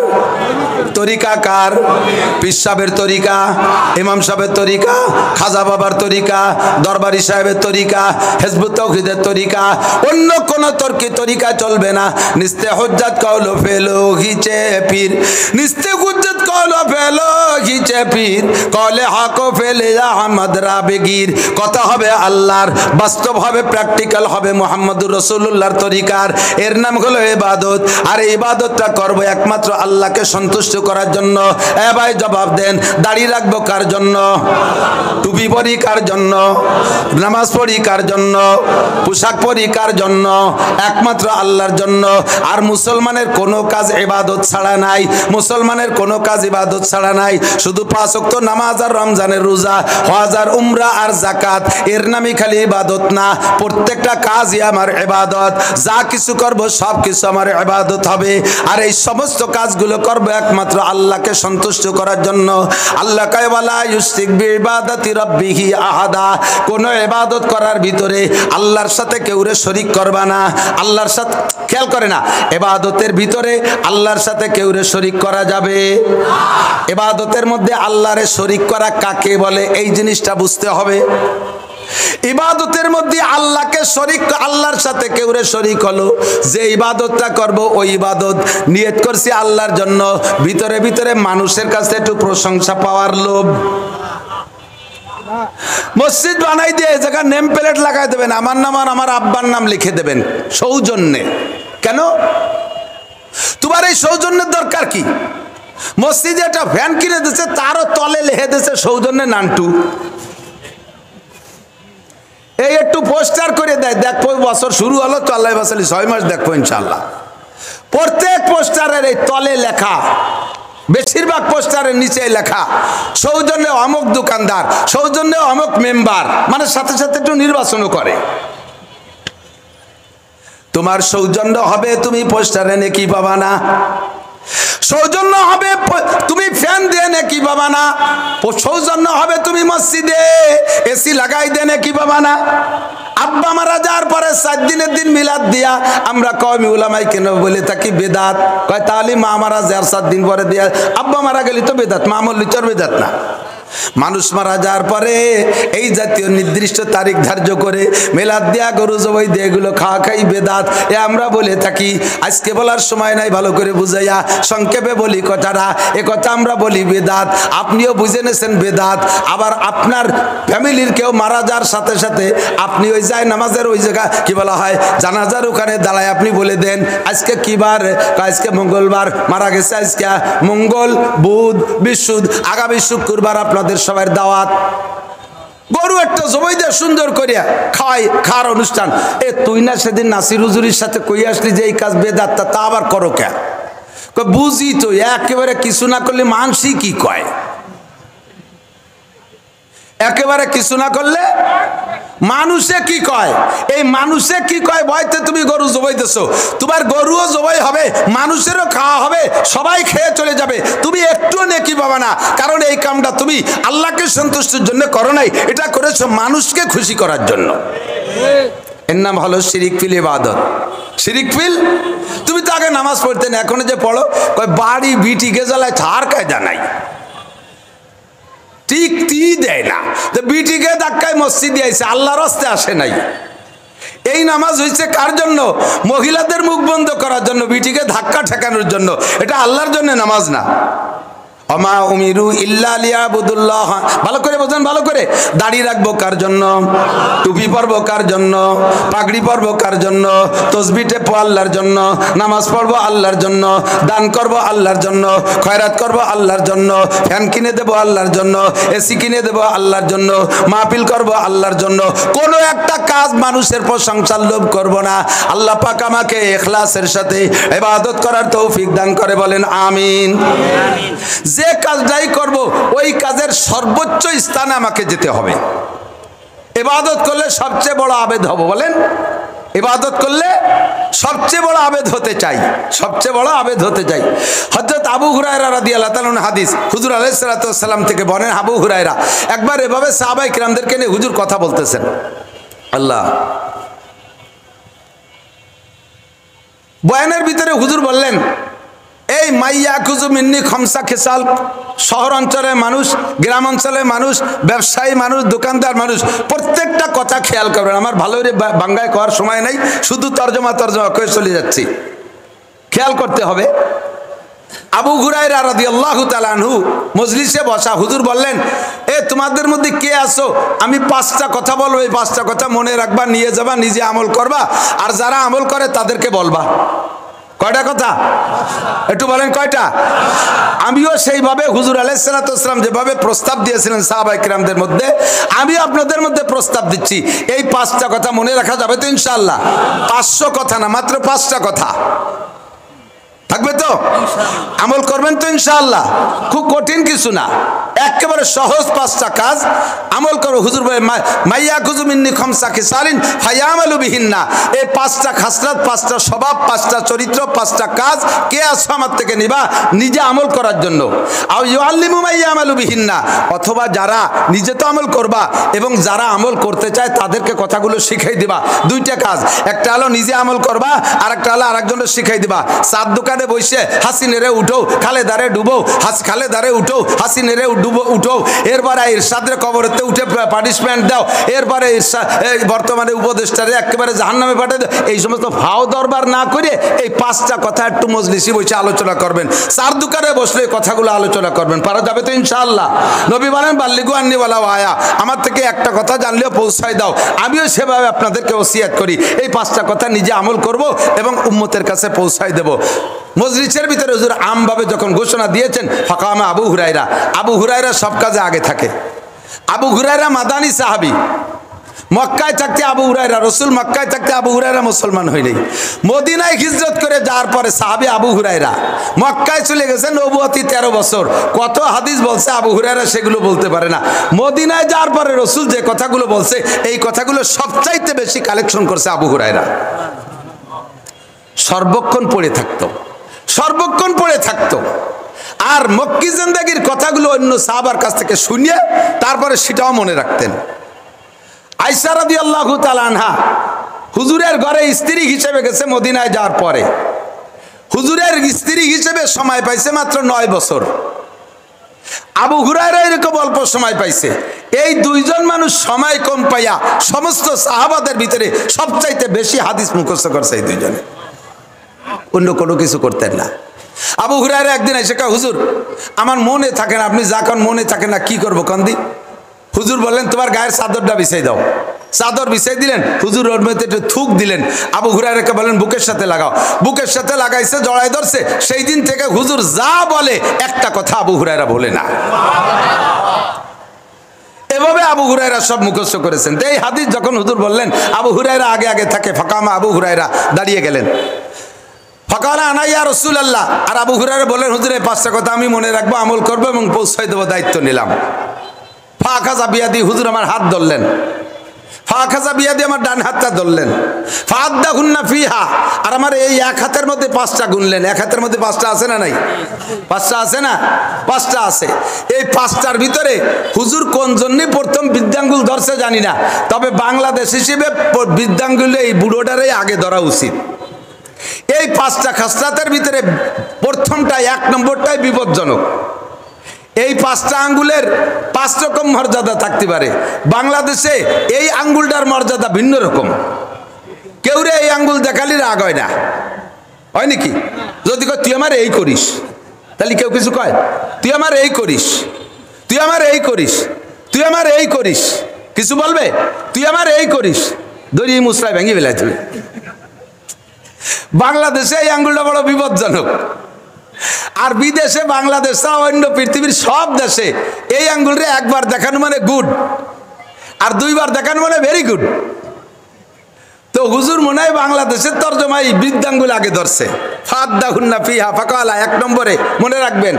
তরিকা কার? পীর সাহেবের তরিকা, ইমাম সাহেবের তরিকা, খাজা বাবার তরিকা, দরবারি সাহেবের তরিকা, হিজবুত তাওহীদের তরিকা। অন্য কোন তরিকা চলবে না। নিস্তে হুজ্জাত কওল ফেলো ঘিচে পীর, নিস্তে হুজ্জাত কল ফেলো হিচে পীর কলে হাকো ফেলে আহমদ রাবেগীর। কথা হবে আল্লাহর, বাস্তব হবে, প্র্যাকটিক্যাল হবে মুহাম্মদুর রাসূলুল্লাহর তরিকার। এর নাম হলো ইবাদত। আর এই ইবাদতটা করব একমাত্র আল্লাহকে সন্তুষ্ট করার জন্য। এ ভাই জবাব দেন, দাড়ি রাখবো কার জন্য? টুপি পরি কার জন্য? নামাজ পড়ি কার জন্য? পোশাক পরি কার জন্য? একমাত্র আল্লাহর জন্য। আর মুসলমানের কোনো কাজ ইবাদত ছাড়া নাই, মুসলমানের কোনো কাজ ইবাদত ছাড়া নাই। শুধু 5 ওয়াক্ত নামাজ আর রমজানের রোজা, হজ আর উমরা আর যাকাত, এর নামই খালি ইবাদত না, প্রত্যেকটা কাজই আমার ইবাদত। যা কিছু করব সব কিছু আমার ইবাদত হবে। আর এই সমস্ত কাজগুলো করব একমাত্র আল্লাহকে সন্তুষ্ট করার জন্য। আল্লাহ কয় ওয়ালা ইউশরিক বিইবাদাতি রাব্বিহি আহাদা। কোন ইবাদত করার ভিতরে আল্লাহর সাথে কেউরে শরীক করবা না। আল্লাহর সাথে, খেয়াল করে না, ইবাদতের ভিতরে আল্লাহর সাথে কেউরে শরীক করা যাবে না। ইবাদতের মধ্যে আল্লাহরে শরীক করা কাকে বলে এই জিনিসটা বুঝতে হবে। ইবাদতের মধ্যে আল্লাহকে শরীক, আল্লাহর সাথে কেউরে শরীক হলো, যে ইবাদতটা করব ওই ইবাদত নিয়ত করছি আল্লাহর জন্য, ভিতরে ভিতরে মানুষের কাছে একটু প্রশংসা পাওয়ার লোভ। মসজিদ বানাই দিয়ে জায়গা নেম প্লেট লাগাই দেবেন, আমার নাম আর আমার আব্বার নাম লিখে দেবেন সৌজন্যে। কেন? তোমার এই সৌজন্যের দরকার কি? মসজিদে একটা ফ্যান কিনে দিচ্ছে, তারও তলে লিখে দিচ্ছে সৌজন্যে নান্টু। এই একটু পোস্টার করে দেয়, দেখবো বছর শুরু হলো তো আল্লাহ বাসালি 6 মাস দেখবো ইনশাল্লাহ। প্রত্যেক পোস্টারের এই তলে লেখা, বেশিরভাগ পোস্টারের নিচে লেখা সৌজন্যে অমুক দোকানদার, সৌজন্যে অমুক মেম্বার, মানে সাথে সাথে একটু নির্বাচনও করে। তোমার সৌজন্য হবে, তুমি পোস্টারে নেকি পাবা না। সৌজন্য হবে তুমি ফ্যান দিয়ে নেকি পাবা না। সৌজন্য হবে তুমি মসজিদে এসি লাগাই দিয়ে নেকি পাবা না। আব্বা মারা যাওয়ার পরে 7 দিনের দিন মিলাদ দিয়া আমরা কওমি উলামাই কেন বলে থাকি বেদাত। কয় তাহলে মা মারা যাওয়ার 7 দিন পরে দিয়া আব্বা মারা গেলি তো বেদাত, মা মরলি তোর বেদাত না। মানুষ মারা যাওয়ার পরে এই জাতীয় নির্দিষ্ট তারিখ ধার্য করে মেলাদ দিয়া, গরু জবাই দিয়ে এগুলো খাওয়া খাই বেদাত, এ আমরা বলে থাকি। আজকে বলার সময় নাই, ভালো করে বুঝাইয়া সংক্ষেপে বলি কথাটা। এ কথা আমরা বলি বেদাত, আপনিও বুঝে নেছেন বেদাত। আবার আপনার ফ্যামিলির কেউ মারা যাওয়ার সাথে সাথে আপনি ওই যায় নামাজের ওই জায়গা কি বলা হয় জানাজার ওখানে দাঁড়ায় আপনি বলে দেন আজকে কি বার? আজকে মঙ্গলবার, মারা গেছে আজকে মঙ্গল, বুধ, বৃহস্পতি, আগামী শুক্রবার আপনাদের সবার দাওয়াত। গরু একটা জবাই দিয়ে সুন্দর করিয়া খাওয়ার অনুষ্ঠান। এ তুই না সেদিন নাসির হুজুরির সাথে কই আসলি যে এই কাজ বেদাত, তা আবার করো কে? বুঝি তো, একেবারে কিছু না করলে মানসি কি কয়, একেবারে কিছু না করলে মানুষে কি কয়। এই মানুষে কি কয় ভয়তে তুমি গরু জবাইতেছো। তোমার গরুও জবাই হবে, মানুষেরও খাওয়া হবে, সবাই খেয়ে চলে যাবে, তুমি একটুও নেকি পাবা না। কারণ এই কামটা তুমি আল্লাহকে সন্তুষ্টির জন্য করো নাই, এটা করেছো মানুষকে খুশি করার জন্য। এর নাম হলো শিরিক ফিল ইবাদত। শিরিক ফিল, তুমি তো আগে নামাজ পড়তেন, এখন যে পড়ো কয় বাড়ি বিটিকে জ্বালায়, ছাড় কায়দা নাই, টিকতি দেয় না, তো বিটিকে ধাক্কায় মসজিদে আইছে, আল্লাহর রাস্তায় আসে নাই। এই নামাজ হয়েছে কার জন্য? মহিলাদের মুখ বন্ধ করার জন্য, বিটিকে ধাক্কা ঠেকানোর জন্য। এটা আল্লাহর জন্য নামাজ না। ওমা উমিরু ইল্লা লিয়াবুদুল্লাহ। ভালো করে বোঝেন, ভালো করে। দাড়ি রাখবো কার জন্য? টুপি পরবো কার জন্য? পাগড়ি পরবো কার জন্য? তসবিহ টেপো আল্লাহর জন্য, নামাজ পড়বো আল্লাহর জন্য, দান করবো আল্লাহর জন্য, খয়রাত করবো আল্লাহর জন্য, ফ্যান কিনে দেবো আল্লাহর জন্য, এসি কিনে দেবো আল্লাহর জন্য, মাহফিল করবো আল্লাহর জন্য। কোনো একটা কাজ মানুষের প্রশংসার লোভ করবো না। আল্লাহ পাক আমাকে ইখলাসের সাথে ইবাদত করার তৌফিক দান করে, বলেন আমিন। যে কাজটাই করব ওই কাজের সর্বোচ্চ স্থানে আমাকে যেতে হবে। ইবাদত করলে সবচেয়ে বড় আবেদ হব, বলেন। ইবাদত করলে সবচেয়ে বড় আবেদ হতে চাই, সবচেয়ে বড় আবেদ হতে চাই। হযরত আবু হুরায়রা রাদিয়াল্লাহু তাআলা হাদিস, হুজুর আলাইহিস সালাতু ওয়াস সালাম থেকে বলেন, আবু হুরায়রা একবার এভাবে সাহাবায়ে কিরামদেরকে নিয়ে হুজুর কথা বলতেছেন। আল্লাহ বয়ানের ভিতরে হুজুর বললেন, এই মাইয়া খুজু মিন্নি খমসা খেসাল, শহর অঞ্চলের মানুষ, গ্রাম অঞ্চলের মানুষ, ব্যবসায়ী মানুষ, দোকানদার মানুষ, প্রত্যেকটা কথা খেয়াল করবেন। আমার ভালো বাংলায় করার সময় নাই, শুধু তর্জমা করে চলে যাচ্ছি, খেয়াল করতে হবে। আবু হুরায়রা রাদিয়াল্লাহু তাআলা আনহু মজলিসে বসা, হুজুর বললেন, এ তোমাদের মধ্যে কে আছো, আমি 5টা কথা বলবো, এই 5টা কথা মনে রাখবা, নিয়ে যাবা, নিজে আমল করবা, আর যারা আমল করে তাদেরকে বলবা। কয়টা কথা? একটু বলেন কয়টা? আমিও সেইভাবে হুজুর আলাইহিস সালাতু ওয়াস সালাম যেভাবে প্রস্তাব দিয়েছিলেন সাহাবায়ে কিরামদের মধ্যে, আমি আপনাদের মধ্যে প্রস্তাব দিচ্ছি, এই 5টা কথা মনে রাখা যাবে তো ইনশাআল্লাহ? 500 কথা না, মাত্র 5টা কথা থাকবে তো? আমল করবেন তো ইনশাআল্লাহ? খুব কঠিন কিছু না, একেবারে সহজ 5টা কাজ আমল করো। হুজুর বলে মাইয়া খুজু মিন্নি খামসা খিসালিন ফায়ামালু বিহিন্না, এই 5টা খাসলাত, 5টা স্বভাব, 5টা চরিত্র, 5টা কাজ কে আছো আমার থেকে নিবা নিজে আমল করার জন্য। আও ইউআল্লিমু মাইয়ামালু বিহিন্না, অথবা যারা নিজে তো আমল করবা এবং যারা আমল করতে চায় তাদেরকে কথাগুলো শিখাই দিবা। 2টা কাজ, একটা হলো নিজে আমল করবা, আর একটা হলো আরেকজনের শিখাই দিবা। চার দোকানে বসে হাসিনেরে উঠো, খালেদারে ডুবো, খালেদারে উঠো, হাসিনেরে উঠো, এরপরে ইরশাদের কবরেতে উঠে পানিশমেন্ট দাও, এরপরে বর্তমানে উপদেষ্টারে একেবারে জাহান্নামে পাঠিয়ে দাও। এই সমস্ত ভাও দরবার না করে এই 5টা কথা একটু মজলিসে বসে আলোচনা করবেন, চার দোকানে বসলে কথাগুলো আলোচনা করবেন, পারা যাবে তো ইনশাআল্লাহ? নবী বলেন বাল্লিগু আন্নি ওয়ালাউ আয়া, আমার থেকে একটা কথা জানলেও পৌঁছায় দাও। আমিও সেভাবে আপনাদেরকে ওসিয়াত করি, এই 5টা কথা নিজে আমল করব এবং উম্মতের কাছে পৌঁছায় দেব। মজলিসের ভিতরে হুজুর আমভাবে যখন ঘোষণা দিয়েছেন, ফাকামা আবু হুরায়রা, আবু হুরায়রা সব কাজে আগে থাকে। আবু হুরায়রা মাদানী সাহাবী, মক্কায় থাকতে আবু হুরায়রা, রসুল মক্কায় থাকতে আবু হুরায়রা মুসলমান হয়নি, মদিনায় হিজরত করে যাওয়ার পরে সাহাবী আবু হুরায়রা মক্কায় চলে গেছে, নবুয়তি 13 বছর, কত হাদিস বলছে আবু হুরায়রা সেগুলো বলতে পারে না। মদিনায় যাওয়ার পরে রসুল যে কথাগুলো বলছে এই কথাগুলো সবচাইতে বেশি কালেকশন করছে আবু হুরায়রা। সর্বক্ষণ পড়ে থাকতো, সর্বক্ষণ পড়ে থাকতো, আর মক্কি জিন্দেগীর কথাগুলো অন্য সাহাবার কাছ থেকে শুনিয়ে তারপরে সেটাও মনে রাখতেন। আয়েশা রাদিয়াল্লাহু তাআলা আনহা হুজুরের ঘরে স্ত্রী হিসেবে গেছে মদিনায় যাওয়ার পরে, হুজুরের স্ত্রী হিসেবে সময় পাইছে মাত্র 9 বছর। আবু হুরায়রা এরকম অল্প সময় পাইছে। এই 2জন মানুষ সময় কম পাইয়া সমস্ত সাহাবাদের ভিতরে সবচাইতে বেশি হাদিস মুখস্থ করছে এই 2জনে, অন্য কোনো কিছু করতেন না। আবু হুরায়রা একদিন এসে কয়, হুজুর আমার মনে থাকে না, আপনি যখন মনে থাকে না কি করবো কান্দি? হুজুর বললেন তোমার গায়ের চাদরটা বিছাই দাও। চাদর বিছাই দিলেন, হুজুর ওর মধ্যে একটু থুক দিলেন, আবু হুরায়রাকে বলেন বুকের সাথে লাগাও, বুকের সাথে লাগাইছে, জড়াই ধরছে। সেই দিন থেকে হুজুর যা বলে একটা কথা আবু হুরায়রা বলে না। এভাবে আবু হুরায়রা সব মুখস্থ করেছেন। এই হাদিস যখন হুজুর বললেন আবু হুরায়রা আগে আগে থাকে, ফাকামা আবু হুরায়রা দাঁড়িয়ে গেলেন, ফাকালা আনা ইয়া রাসূলুল্লাহ, আর আবু হুরায়রা বললেন হুজুর এই 5টা কথা আমি মনে রাখবো, আমল করবো এবং পৌঁছাই দেবো, দায়িত্ব নিলাম। ফাখাযা বিয়াদি, হুজুর আমার হাত ধরলেন, ফাখাযা বিয়াদি আমার ডান হাতটা ধরলেন, ফাআদ্দাহুন্না ফিহা, আর আমার এই এক হাতের মধ্যে 5টা গুনলেন। এক হাতের মধ্যে 5টা আছে না নাই? 5টা আছে না? 5টা আছে। এই 5টার ভিতরে হুজুর কোন জন্য প্রথম বৃদ্ধাঙ্গুল ধরছে জানি না, তবে বাংলাদেশ হিসেবে বৃদ্ধাঙ্গুল এই বুড়োটারই আগে ধরা উচিত। এই 5টা খাসলাতের ভিতরে প্রথমটা 1 নম্বরটাই বিপজ্জনক। এই 5টা আঙ্গুলের 5 রকম মর্যাদা থাকতে পারে। বাংলাদেশে এই আঙ্গুলটার মর্যাদা ভিন্ন রকম। কেউ রে এই আঙ্গুল দেখালি রাগ হয় না, হয় নাকি? যদি কয় তুই আমার এই করিস, তাহলে কেউ কিছু কয়? তুই আমার এই করিস, তুই আমার এই করিস, তুই আমার এই করিস, কিছু বলবে? তুই আমার এই করিস, দড়ি মুসরায় ভেঙে ফেলাই তুমি। বাংলাদেশে এই আঙ্গুলটা বড় বিপজ্জনক। আর বিদেশে, বাংলাদেশ অন্য পৃথিবীর সব দেশে এই আঙ্গুলরে একবার দেখানো মানে গুড, আর 2বার দেখানো মানে ভেরি গুড। তো হুজুর মনে হয় বাংলাদেশের তর্জমায় বৃদ্ধাঙ্গুল আগে ধরছে, ফাআদ্দাহুন্না ফিহা ফাকালা। 1 নম্বরে মনে রাখবেন,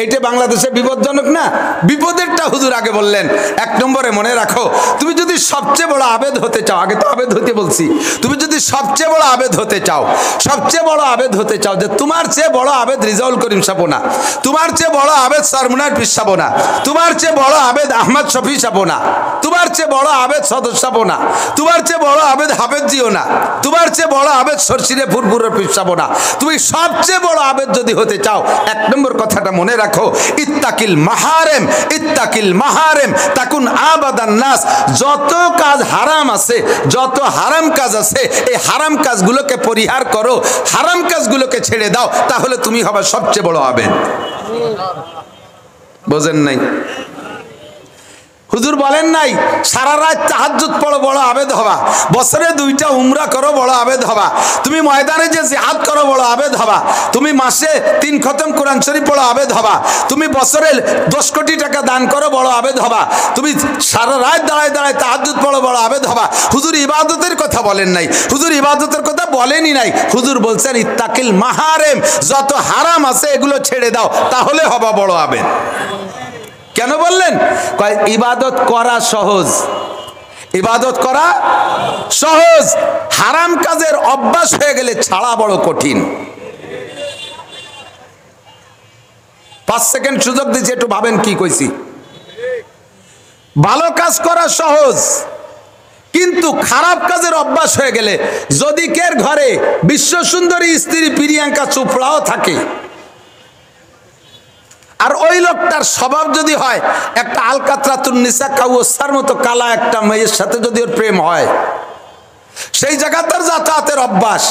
এইটা বাংলাদেশে বিপজ্জনক না, বিপদেরটা হুজুর আগে বললেন। 1 নম্বরে মনে রাখো, তুমি যদি সবচেয়ে বড় আবেদ হতে চাও, আগে তো আবেদ হতে বলছি, তুমি যদি সবচেয়ে বড় আবেদ হতে চাও, সবচেয়ে বড় আবেদ হতে চাও, যে তোমার চেয়ে বড় আবেদ রিজাউল করিম সাবো না, তোমার চেয়ে বড় আবেদ সরমুনার পিস সাবো না, তোমার চেয়ে বড় আবেদ আহমদ শফি সাবো না, তোমার চেয়ে বড় আবেদ সদর সাবো না, তোমার চেয়ে বড় আবেদ হাফেজ জিও না, তোমার চেয়ে বড় আবেদ সরসিরে ফুরফুরের পিস সাবো না, তুমি সবচেয়ে বড় আবেদ যদি হতে চাও, 1 নম্বর কথাটা মনে রাখো, ইত্তাকিল মাহারেম, ইত্তাকিল মাহারেম তাকুন আবাদান নাস। যত কাজ হারাম আছে, যত হারাম কাজ আছে, এই হারাম কাজগুলোকে পরিহার করো, হারাম কাজগুলোকে ছেড়ে দাও, তাহলে তুমি হবে সবচেয়ে বড় আবেদ। বোঝেন নাই? হুজুর বলেন নাই সারা রাত তাহাজ্জুদ পড়ো বড় আবেদ হবা, বছরে 2টা উমরা করো বড় আবেদ হবা, তুমি ময়দানে যে জিহাদ করো বড় আবেদ হবা, তুমি মাসে 3 খতম কোরআন শরীফ পড়ো আবেদ হবা, তুমি বছরে 10 কোটি টাকা দান করো বড় আবেদ হবা, তুমি সারা রাত দাঁড়ায় দাঁড়ায় তাহাজ্জুদ পড়ো বড় আবেদ হবা। হুজুর ইবাদতের কথা বলেন নাই, হুজুর ইবাদতের কথা বলেনই নাই। হুজুর বলছেন ইত্তাকিল মাহারেম, যত হারাম আছে এগুলো ছেড়ে দাও, তাহলে হবা বড় আবেদ। কেন বললেন? কয় ইবাদত করা সহজ, ইবাদত করা সহজ, হারাম কাজের অভ্যাস হয়ে গেলে ছাড়া বড় কঠিন। 5 সেকেন্ড সুযোগ দিচ্ছি, একটু ভাবেন কি কইছি। ভালো কাজ করা সহজ, কিন্তু খারাপ কাজের অভ্যাস হয়ে গেলে, যদি কের ঘরে বিশ্ব সুন্দরী স্ত্রী প্রিয়াঙ্কা চোপড়াও থাকে, আর ওই লোকটার স্বভাব যদি হয় একটা আলকাতরাতুন নিসা কাউসার মতো কালা একটা মেয়ের সাথে যদি ওর প্রেম হয়, সেই জায়গা তার যাতায়াতের অভ্যাস,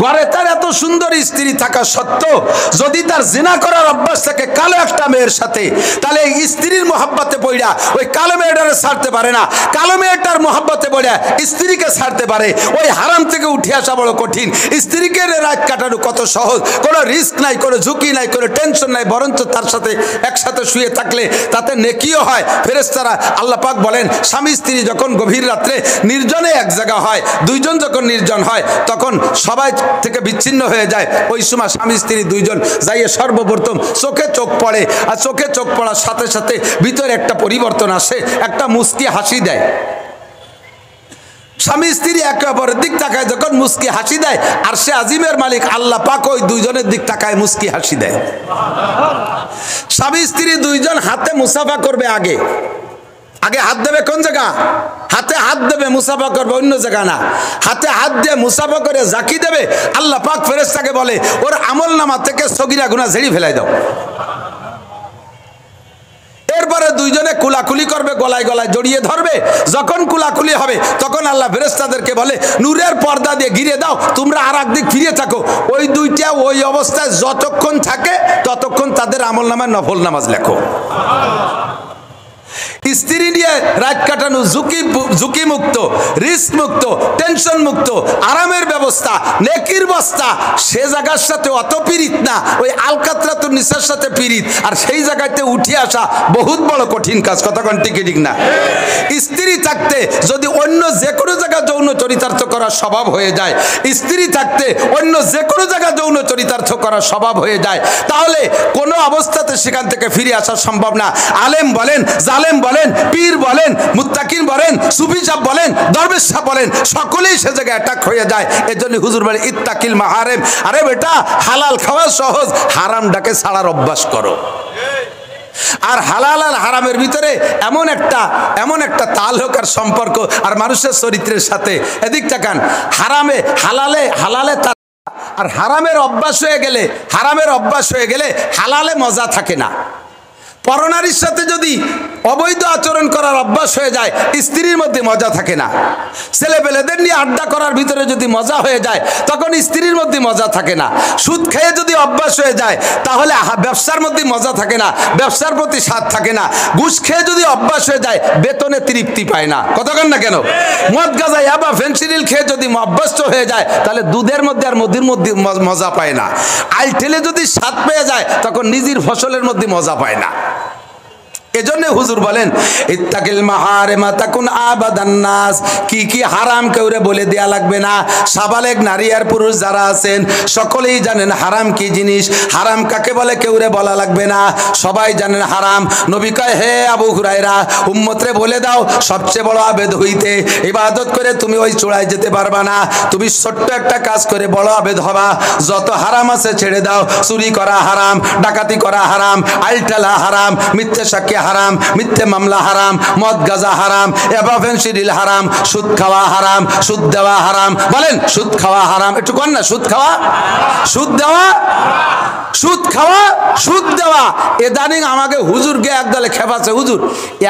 ঘরে তার এত সুন্দর স্ত্রী থাকা সত্ত্বেও যদি তার জিনা করার অভ্যাস থাকে কালো একটা মেয়ের সাথে, তাহলে এই স্ত্রীর মোহাব্বতে পড়া ওই কালো মেয়েটারে ছাড়তে পারে না, কালো মেয়েটার মোহাব্বতে পড়া স্ত্রীকে ছাড়তে পারে। ওই হারাম থেকে উঠে আসা বড় কঠিন, স্ত্রীকে রাত কাটানো কত সহজ, কোনো রিস্ক নাই, কোনো ঝুঁকি নাই, কোনো টেনশন নাই, বরঞ্চ তার সাথে একসাথে শুয়ে থাকলে তাতে নেকিও হয়। ফেরেশতারা আল্লাহ পাক বলেন স্বামী স্ত্রী যখন গভীর রাত্রে নির্জনে এক জায়গা হয়, 2 জন যখন নির্জন হয়, তখন সবাই থেকে বিচ্ছিন্ন হয়ে যায়। ওই সময় স্বামী স্ত্রী 2 জন যাইয়ে সর্বপ্রথম চোখে চোখ পড়ে, আর চোখে চোখ পড়ার সাথে সাথে ভিতরে একটা পরিবর্তন আসে, একটা মুস্কি হাসি দেয়। স্বামী স্ত্রী একে অপরের দিক তাকায়, যখন মুস্কি হাসি দেয়, আর সে আজিমের মালিক আল্লাহ পাক ওই 2 জনের দিক তাকায় মুস্কি হাসি দেয়। স্বামী স্ত্রী 2 জন হাতে মুসাফা করবে, আগে আগে হাত দেবে কোন জায়গা? হাতে হাত দেবে, মুসাফা করবে অন্য জায়গা না। হাতে হাত দিয়ে মুসাফা করে জাকি দেবে, আল্লাহ পাক ফেরেশতাকে বলে ওর আমল নামা থেকে সগীরা গুনাহ ঝেড়ে ফেলাই দাও। এরপরে 2 জনে কুলাকুলি করবে, গলায় গলায় জড়িয়ে ধরবে। যখন কুলাকুলি হবে তখন আল্লাহ ফেরেশতাদেরকে বলে নূরের পর্দা দিয়ে ঘিরে দাও, তোমরা আর একদিক ফিরে থাকো। ওই 2টা ওই অবস্থায় যতক্ষণ থাকে ততক্ষণ তাদের আমল নামায় নফল নামাজ লেখো। স্ত্রী নিয়ে রাত কাটানো ঝুঁকি মুক্ত, রিস্ক মুক্ত, টেনশন মুক্ত, আরামের ব্যবস্থা, নেকির বস্তা। সে জায়গার সাথে অত পীড়িত না, ওই আলকাতরাতুন নিসার সাথে পীড়িত, আর সেই জায়গাতে উঠে আসা বহুত বড় কঠিন কাজ। কতক্ষণ ঠিক না? স্ত্রী থাকতে যদি অন্য যে কোনো জায়গায় যৌন চরিতার্থ করার স্বভাব হয়ে যায়, স্ত্রী থাকতে অন্য যে কোনো জায়গায় যৌন চরিতার্থ করার স্বভাব হয়ে যায়, তাহলে কোনো অবস্থাতে সেখান থেকে ফিরে আসা সম্ভব না। আলেম বলেন, জালেম বলেন, পীর বলেন, মুত্তাকিন বলেন, সুফি সাহেব বলেন, দরবেশ সাহেব বলেন, সকলেই সে জায়গায় অ্যাটাক হয়ে যায়। এজন্য হুজুর বলে ইত্তাকিল মাহারেম, আরে বেটা হালাল খাওয়া সহজ, হারামটাকে ছাড়ার অভ্যাস করো। আর হালাল আর হারামের ভিতরে এমন একটা তাল্লুক আর সম্পর্ক আর মানুষের চরিত্রের সাথে। এদিক তাকান, হালালে আর হারামের অভ্যাস হয়ে গেলে হালালে মজা থাকে না। পরনারীর সাথে যদি অবৈধ আচরণ করার অভ্যাস হয়ে যায়, স্ত্রীর মধ্যে মজা থাকে না। ছেলেপেলেদের নিয়ে আড্ডা করার ভিতরে যদি মজা হয়ে যায়, তখন স্ত্রীর মধ্যে মজা থাকে না। সুদ খেয়ে যদি অভ্যাস হয়ে যায়, তাহলে ব্যবসার মধ্যে মজা থাকে না, ব্যবসার প্রতি স্বাদ থাকে না। ঘুষ খেয়ে যদি অভ্যাস হয়ে যায়, বেতনে তৃপ্তি পায় না। কতক্ষণ না কেন? মদ গাঁজা ইয়াবা ফেন্সিডিল খেয়ে যদি অভ্যস্ত হয়ে যায়, তাহলে দুধের মধ্যে আর মধুর মধ্যে মজা পায় না। আইল ঠেলে যদি স্বাদ পেয়ে যায়, তখন নিজের ফসলের মধ্যে মজা পায় না। এজন্য হুজুর বলেন ইত্তাকিল মাহারিমা তাকুন আবাদান নাস। কি কি হারাম কেউরে বলে দেয়া লাগবে না। সাবালেগ নারী আর পুরুষ যারা আছেন সকলেই জানেন হারাম কি জিনিস, হারাম কাকে বলে কেউরে বলা লাগবে না, সবাই জানেন হারাম। নবী কয় হে আবু হুরায়রা, উম্মতরে বলে দাও সবচেয়ে বড় আবেদ হইতে ইবাদত করে তুমি ওই চূড়ায় যেতে পারবা না। তুমি ছোট্ট একটা কাজ করে বড় আবেদ হবা। যত হারাম আছে ছেড়ে দাও। চুরি করা হারাম, ডাকাতি করা হারাম, আইলটালা হারাম, মিথ্যে সাক্ষী হারাম, মিথ্যে মামলা হারাম, মদ গাঁজা হারাম, এভাফেন্সিডিল হারাম, সুদ খাওয়া হারাম, সুদ দেওয়া হারাম। বলেন সুদ খাওয়া হারাম, একটু কর না। সুদ খাওয়া, সুদ দেওয়া, সুদ খাওয়া, সুদ দেওয়া। এদানিং আমাকে হুজুর গে একদলে খেপাছে, হুজুর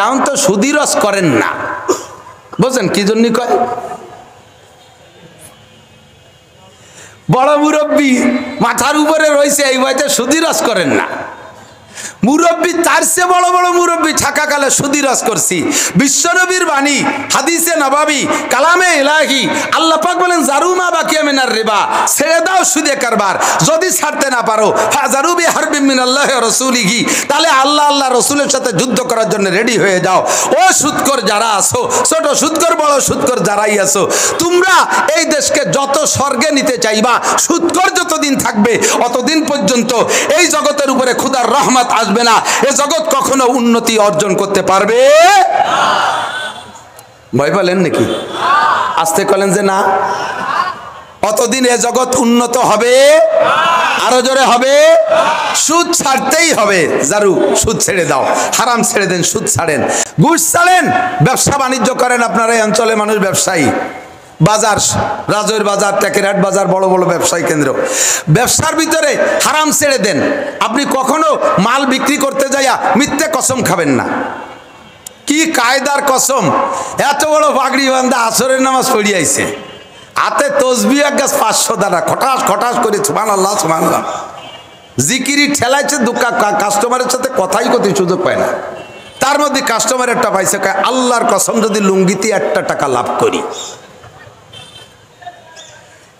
এখন তো সুদি রস করেন না। বুঝছেন কি জন্য কয়? বড় মুরব্বী মাথার উপরে রয়েছে, এই বয়সে সুদি রস করেন না। মুরব্বী তার চেয়ে বড় বড় মুরব্বী থাকাকালে সুদি রস করছি। বিশ্বনবীর বাণী, হাদিসে নবাবী, কালামে ইলাহি, আল্লাহ পাক বলেন জারুমা বাকিয়া মিনার রিবা, ছেড়ে দাও সুদে কারবার। যদি ছাড়তে না পারো ফাজারু বিহারবিম মিনাল্লাহি ওয়া রাসূলিহি, তাহলে আল্লাহ আল্লাহ রসুলের সাথে যুদ্ধ করার জন্য রেডি হয়ে যাও। ও সুদকর যারা আছো, ছোট সুদকর বড় সুদকর যারাই আছো, তোমরা এই দেশকে যত স্বর্গে নিতে চাইবা, সুদকর যতদিন থাকবে অতদিন পর্যন্ত এই জগতের উপরে খোদার রহমত আসবে না। এ জগৎ কখনো উন্নতি অর্জন করতে পারবে না। ভয় পেলেন নাকি? আস্তে কলেন যে না, অতদিন এ জগৎ উন্নত হবে, আরো জোরে হবে। সুদ ছাড়তেই হবে। জারু, সুদ ছেড়ে দাও, হারাম ছেড়ে দেন, সুদ ছাড়েন, ঘুষ ছাড়েন, ব্যবসা বাণিজ্য করেন। আপনারা এই অঞ্চলে মানুষ ব্যবসায়ী, বাজার, রাজৈর বাজার, টেকেরহাট বাজার, বড় বড় ব্যবসায়ী কেন্দ্র, ব্যবসার ভিতরে হারাম ছেড়ে দেন। আপনি কখনো মাল বিক্রি করতে যাইয়া মিথ্যে কসম খাবেন না। কি কায়দার কসম! এত বড় পাগড়ি বান্ধা আসরের নামাজ পড়িয়াইছে, হাতে তসবিহ এক গাছ 500 দানা, খটাস খটাস করে সুবহানাল্লাহ সুবহানাল্লাহ জিকিরি ঠেলাইছে। কাস্টমারের সাথে কথাই করতে সুযোগ পায় না। তার মধ্যে কাস্টমার একটা পাইছে, আল্লাহর কসম যদি লুঙ্গিতে 1 টাকা লাভ করি,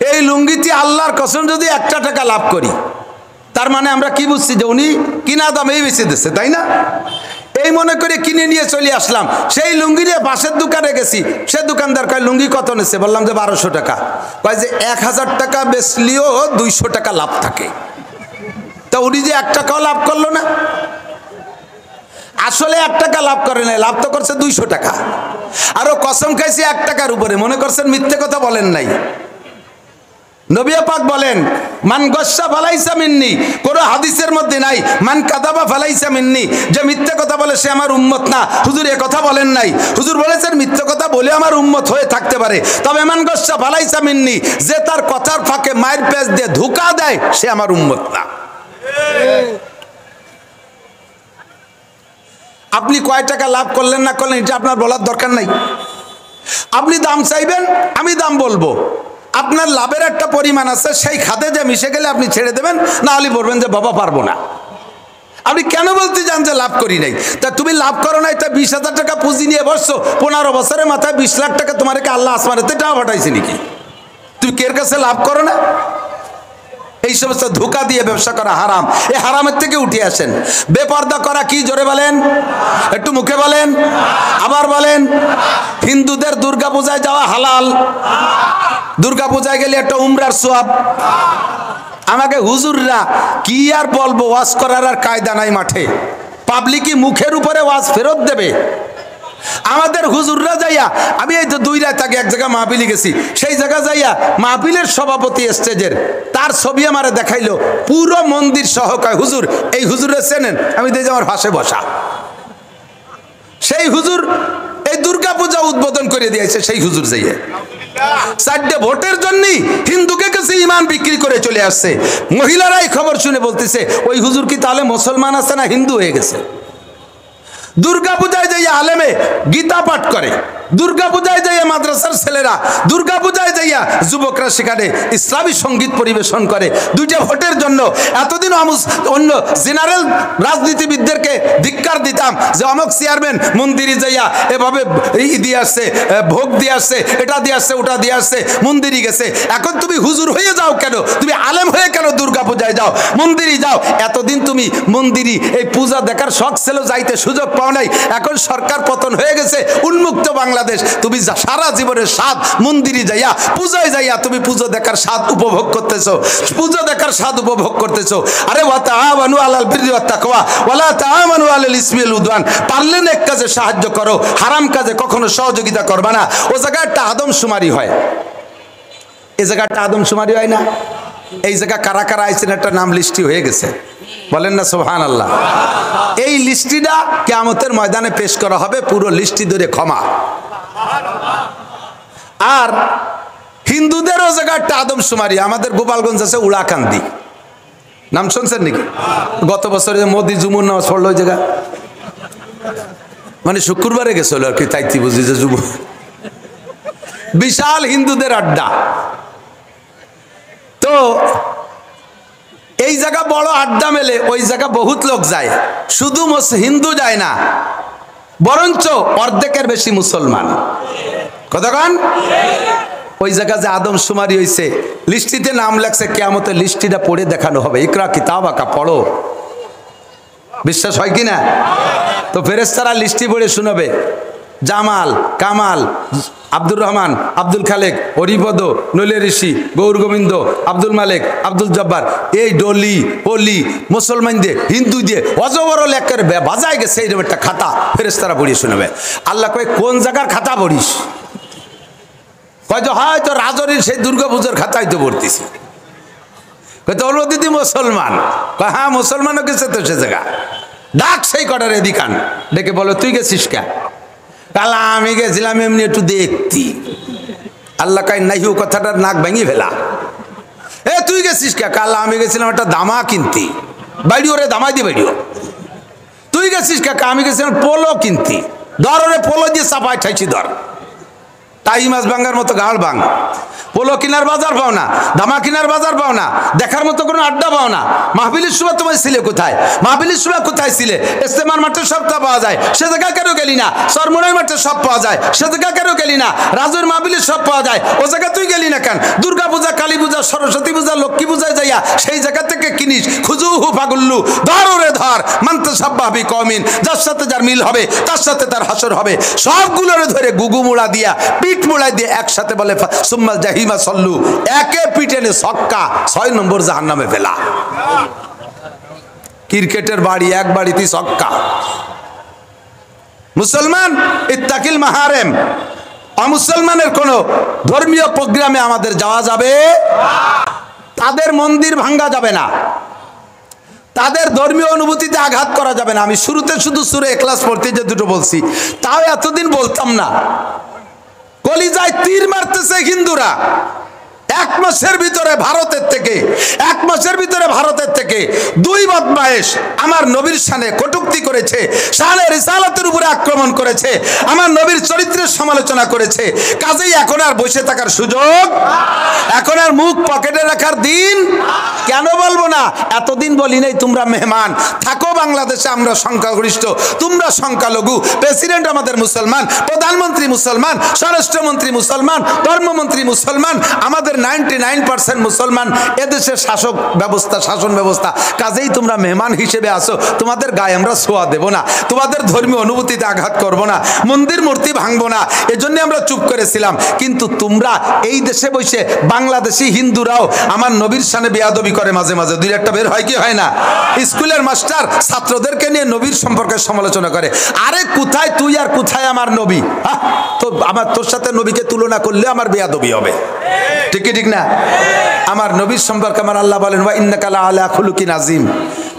এই লুঙ্গিতে আল্লাহর কসম যদি 1 টাকা লাভ করি, তার মানে আমরা কি বুঝছি যে উনি কিনা দামেই বেঁচে দিচ্ছে, তাই না? এই মনে করে কিনে নিয়ে চলে আসলাম। সেই লুঙ্গি নিয়ে পাশের দোকানে গেছি, সে দোকানদার কয় লুঙ্গি কত নেছে? বললাম যে 1200 টাকা। কয় যে 1000 টাকা বেচলেও 200 টাকা লাভ থাকে। তা উনি যে 1 টাকাও লাভ করলো না, আসলে 1 টাকা লাভ করে নাই, লাভ তো করছে 200 টাকা। আরো কসম খাইছে 1 টাকার উপরে। মনে করছেন মিথ্যে কথা বলেন নাই। নবী পাক বলেন মান গস্সা ফালাইসা মিন্নি, কোন হাদিসের মধ্যে নাই মান কাযাবা ফালাইসা মিন্নি, যে মিথ্যে কথা বলে সে আমার উম্মত না। হুজুর এ কথা বলেন নাই। হুজুর বলেছেন মিথ্যে কথা বলে আমার উম্মত হয়ে থাকতে পারে, তবে মান গস্সা ফালাইসা মিন্নি, যে তার কথার ফাঁকে মায়ের পেঁচ দিয়ে ধোঁকা দেয় সে আমার উম্মত না। আপনি কয় টাকা লাভ করলেন না করলেন এটা আপনার বলার দরকার নাই। আপনি দাম চাইবেন, আমি দাম বলবো। আপনার লাভের একটা পরিমাণ আছে, সেই খাতে যে মিশে গেলে আপনি ছেড়ে দেবেন, না হলে বলবেন যে বাবা পারবো না। আপনি কেন বলতে চান যে লাভ করি নাই? তা তুমি লাভ করো নাই, তা 20,000 টাকা পুঁজি নিয়ে বসছো, 15 বছরের মাথায় 20 লাখ টাকা তোমাকে আল্লাহ আসমানেতে টাকা পাঠাইছে নাকি? তুমি কের কাছে লাভ করো না? এই সমস্ত ধোঁকা দিয়ে ব্যবসা করা হারাম। এই হারামের থেকে উঠে আসেন। বেপর্দা করা কি? জোরে বলেন, একটু মুখে বলেন, আবার বলেন। হিন্দুদের দুর্গা পূজায় যাওয়া হালাল। দুর্গা পূজায় গেলে একটা উমরার সওয়াব। আমাকে হুজুররা কি আর বলবো, ওয়াজ করার আর কায়দা নাই মাঠে। পাবলিকই মুখের উপরে ওয়াজ ফেরত দেবে। আমাদের হুজুররা যাইয়া, আমি এই তো 2 রাত আগে এক জায়গায় মাহফিলে গেছি, সেই জায়গা যাইয়া মাহফিলের সভাপতি স্টেজের তার ছবি আমারে দেখাইলো, পুরো মন্দির সহ। কয় হুজুর, এই হুজুরে চেনেন? আমি দেখি আমার পাশে বসা সেই হুজুর এই দুর্গা পূজা উদ্বোধন করে দিয়েছে। সেই হুজুর যাইয়া 4টে ভোটের জন্য হিন্দুকে কাছে ইমান বিক্রি করে চলে আসছে। মহিলারাই খবর শুনে বলতেছে ওই হুজুর কি তাহলে মুসলমান আছে না হিন্দু হয়ে গেছে? দুর্গা পূজায় যাইয়া আলেমে গীতা পাঠ করে, দুর্গা পূজায় যাইয়া মাদ্রাসার ছেলেরা, দুর্গা পূজায় যাইয়া যুবকরা সেখানে ইসলামী সঙ্গীত পরিবেশন করে। 2টা ভোটের জন্য এতদিন অন্য জেনারেল রাজনীতিবিদদেরকে ধিক্কার দিতাম যে অমুক চেয়ারম্যান মন্দিরে যাইয়া এভাবে দিয়ে আসছে, ভোগ দিয়ে আসছে, এটা দিয়ে আসছে, ওটা দিয়ে আসছে, মন্দিরে গেছে। এখন তুমি হুজুর হয়ে যাও কেন? তুমি আলেম হয়ে কেন দুর্গা পূজায় যাও, মন্দিরে যাও? এতদিন তুমি মন্দিরে এই পূজা দেখার শখ ছিল, যাইতে সুযোগ পাও নাই। এখন সরকার পতন হয়ে গেছে, উন্মুক্ত বাংলাদেশ, তুমি সারা জীবনের স্বাদ মন্দিরে যাইয়া, পূজায় যাইয়া তুমি পুজো দেখার স্বাদ উপভোগ করতেছো, পুজো দেখার স্বাদ উপভোগ করতেছো। আরে ওয়া তাআওয়ানু আলাল বিররি ওয়াত তাকওয়া ওয়া লা তাআওয়ানু আলাল ইসমি ওয়াল উদওয়ান। পারলে নেক কাজে সাহায্য করো, হারাম কাজে কখনো সহযোগিতা করবে না। ও জায়গায় একটা আদমশুমারি হয়, এ জায়গাটা আদমশুমারি হয় না? এই জায়গা কারা কারা আইছেন একটা নাম লিস্টি হয়ে গেছে, বলেন না সুবহানাল্লাহ। এই লিস্টিটা কিয়ামতের ময়দানে পেশ করা হবে, পুরো লিস্টি ধরে ক্ষমা। আর হিন্দুদেরও জায়গা একটা আদমশুমারি, আমাদের গোপালগঞ্জ আছে উড়াকান্দি, নাম শুনছেন নাকি? গত বছরে মোদি জুমুর নামাজ পড়লো ওই জায়গা, মানে শুক্রবারে গেছিল আর কি, তাইতি বুঝি যে যুব বিশাল হিন্দুদের আড্ডা। তো এই জায়গা বড় আড্ডা মেলে, ওই জায়গা বহুত লোক যায়, শুধু হিন্দু যায় না, বরঞ্চ অর্ধেকের বেশি মুসলমান। কতক্ষণ ওই জায়গা যে আদমশুমারি হয়েছে, লিস্টিতে নাম লাগছে, কিয়ামতের লিস্টিটা পড়ে দেখানো হবে, ইকরা কিতাবাকা, পড়ো। বিশ্বাস হয় কি না? তো ফেরেশতারা লিস্টি পড়ে শুনাবে, জামাল, কামাল, আব্দুর রহমান, আব্দুল খালেক, হরিপদ, নলে ঋষি, গৌর গোবিন্দ, আব্দুল মালিক, আব্দুল জব্বার, এই ডলি পলি মুসলমান দিয়ে হিন্দু দিয়ে অজবর লেখার বাজায় গেছে এইরকম একটা খাতা ফেরেশতারা পড়িয়ে শুনাবে। আল্লাহ কয় কোন জায়গার খাতা পড়িস? হয়তো হয়তো রাজনীর সেই দুর্গাপুজোর খাতায় তো পড়তেছি। হয়তো ওর দিদি মুসলমান, হ্যাঁ মুসলমানও গেছে তো সে জায়গা, ডাক সেই কটার এদিকান ডেকে বলো তুই গেছিস কে? কালা আমি গেছিলাম এমনি একটু দেখতি। আল্লাহ কাই নাইও কথাটার নাক ভেঙে ফেলা। এ তুই গেছিস কে? কালা আমি গেছিলাম একটা দামা কিনতি, বাড়িও রে দামাই দি বাড়িও। তুই গেছিস কে? আমি গেছিলাম পোলো কিনতি, ধর ওরে পোলো দিয়ে চাপায় ঠাইছি, ধর টাই মাছ ভাঙ্গার মতো গাড় ভাঙ। পোলো কিনার বাজার পাও না, দামা কিনার বাজার পাও না, দেখার মতো কোনো আড্ডা পাও না। মাহফিলের সময় তোমার ছিলে কোথায়? মাহফিলের সময় কোথায় ছিলে? ইস্তেমার মাঠে সবটা পাওয়া যায়, সে জায়গা কেন গেলি না? সরমনের মাঠে সব পাওয়া যায়, সে জায়গা কেন গেলি না? রাজুর মাহফিলের সব পাওয়া যায়, ও জায়গা তুই গেলি না কেন? দুর্গা পূজা, কালী পূজা, সরস্বতী পূজা, লক্ষ্মী পূজায় যাইয়া সেই জায়গা থেকে কিনিস। খুজুহু ফাগুল্লু, ধর ওরে ধর, মানতে সাব্বাবি কমিন, যার সাথে যার মিল হবে তার সাথে তার হাসর হবে। সবগুলোরে ধরে গুগু মুড়া দিয়া, পিঠ মুড়াই দিয়ে একসাথে বলে সুম্মাল জাহিমা সল্লু, একে পিটেনে ছক্কা, 6 নম্বর জাহান্নামে ফেলা। ক্রিকেটের বাড়ি, এক বাড়িতে ছক্কা। মুসলমান ইত্তাকিল মাহারেম, অমুসলমানের কোন ধর্মীয় প্রোগ্রামে আমাদের যাওয়া যাবে, তাদের মন্দির ভাঙ্গা যাবে না, তাদের ধর্মীয় অনুভূতিতে আঘাত করা যাবে না। আমি শুরুতে শুধু সূরা ইখলাস পড়তে যে দুটো বলছি, তাও এতদিন বলতাম না। কলিজায় তীর মারতেছে হিন্দুরা। 1 মাসের ভিতরে ভারতের থেকে 2 বদমাইশ আমার নবীর শানে কটূক্তি করেছে, শানে রিসালাতের উপরে আক্রমণ করেছে, আমার নবীর চরিত্রের সমালোচনা করেছে। কাজেই এখন আর বসে থাকার সুযোগ, এখন আর মুখ পকেটে রাখার দিন। কেন বলবো না? এতদিন বলি নাই তোমরা মেহমান থাকো বাংলাদেশে, আমরা সংখ্যাগরিষ্ঠ, তোমরা সংখ্যালঘু। প্রেসিডেন্ট আমাদের মুসলমান, প্রধানমন্ত্রী মুসলমান, স্বরাষ্ট্রমন্ত্রী মুসলমান, ধর্মমন্ত্রী মুসলমান, আমাদের 99% মুসলমান। এদেশের শাসক ব্যবস্থা, শাসন ব্যবস্থা। কাজেই তোমরা মেহমান হিসেবে আসো, তোমাদের গায়ে আমরা ছোঁয়া দেব না, তোমাদের ধর্মীয় অনুভূতিতে আঘাত করব না, মন্দির মূর্তি ভাঙবো না, এজন্য আমরা চুপ করেছিলাম। কিন্তু তোমরা এই দেশে বসে বাংলাদেশি হিন্দুরাও আমার নবীর শানে বেয়াদবি করে, মাঝে মাঝে 2-1টা বের হয় কি হয় না? স্কুলের মাস্টার ছাত্রদেরকে নিয়ে নবীর সম্পর্কে সমালোচনা করে। আরে কোথায় তুই আর কোথায় আমার নবী? তো আমার তোর সাথে নবীকে তুলনা করলে আমার বেয়াদবি হবে, ঠিক না? আমার নবীর সম্পর্কে আমার আল্লাহ বলেন, ওয়া ইন্নাকা লা আলা খুলুকিন আযীম,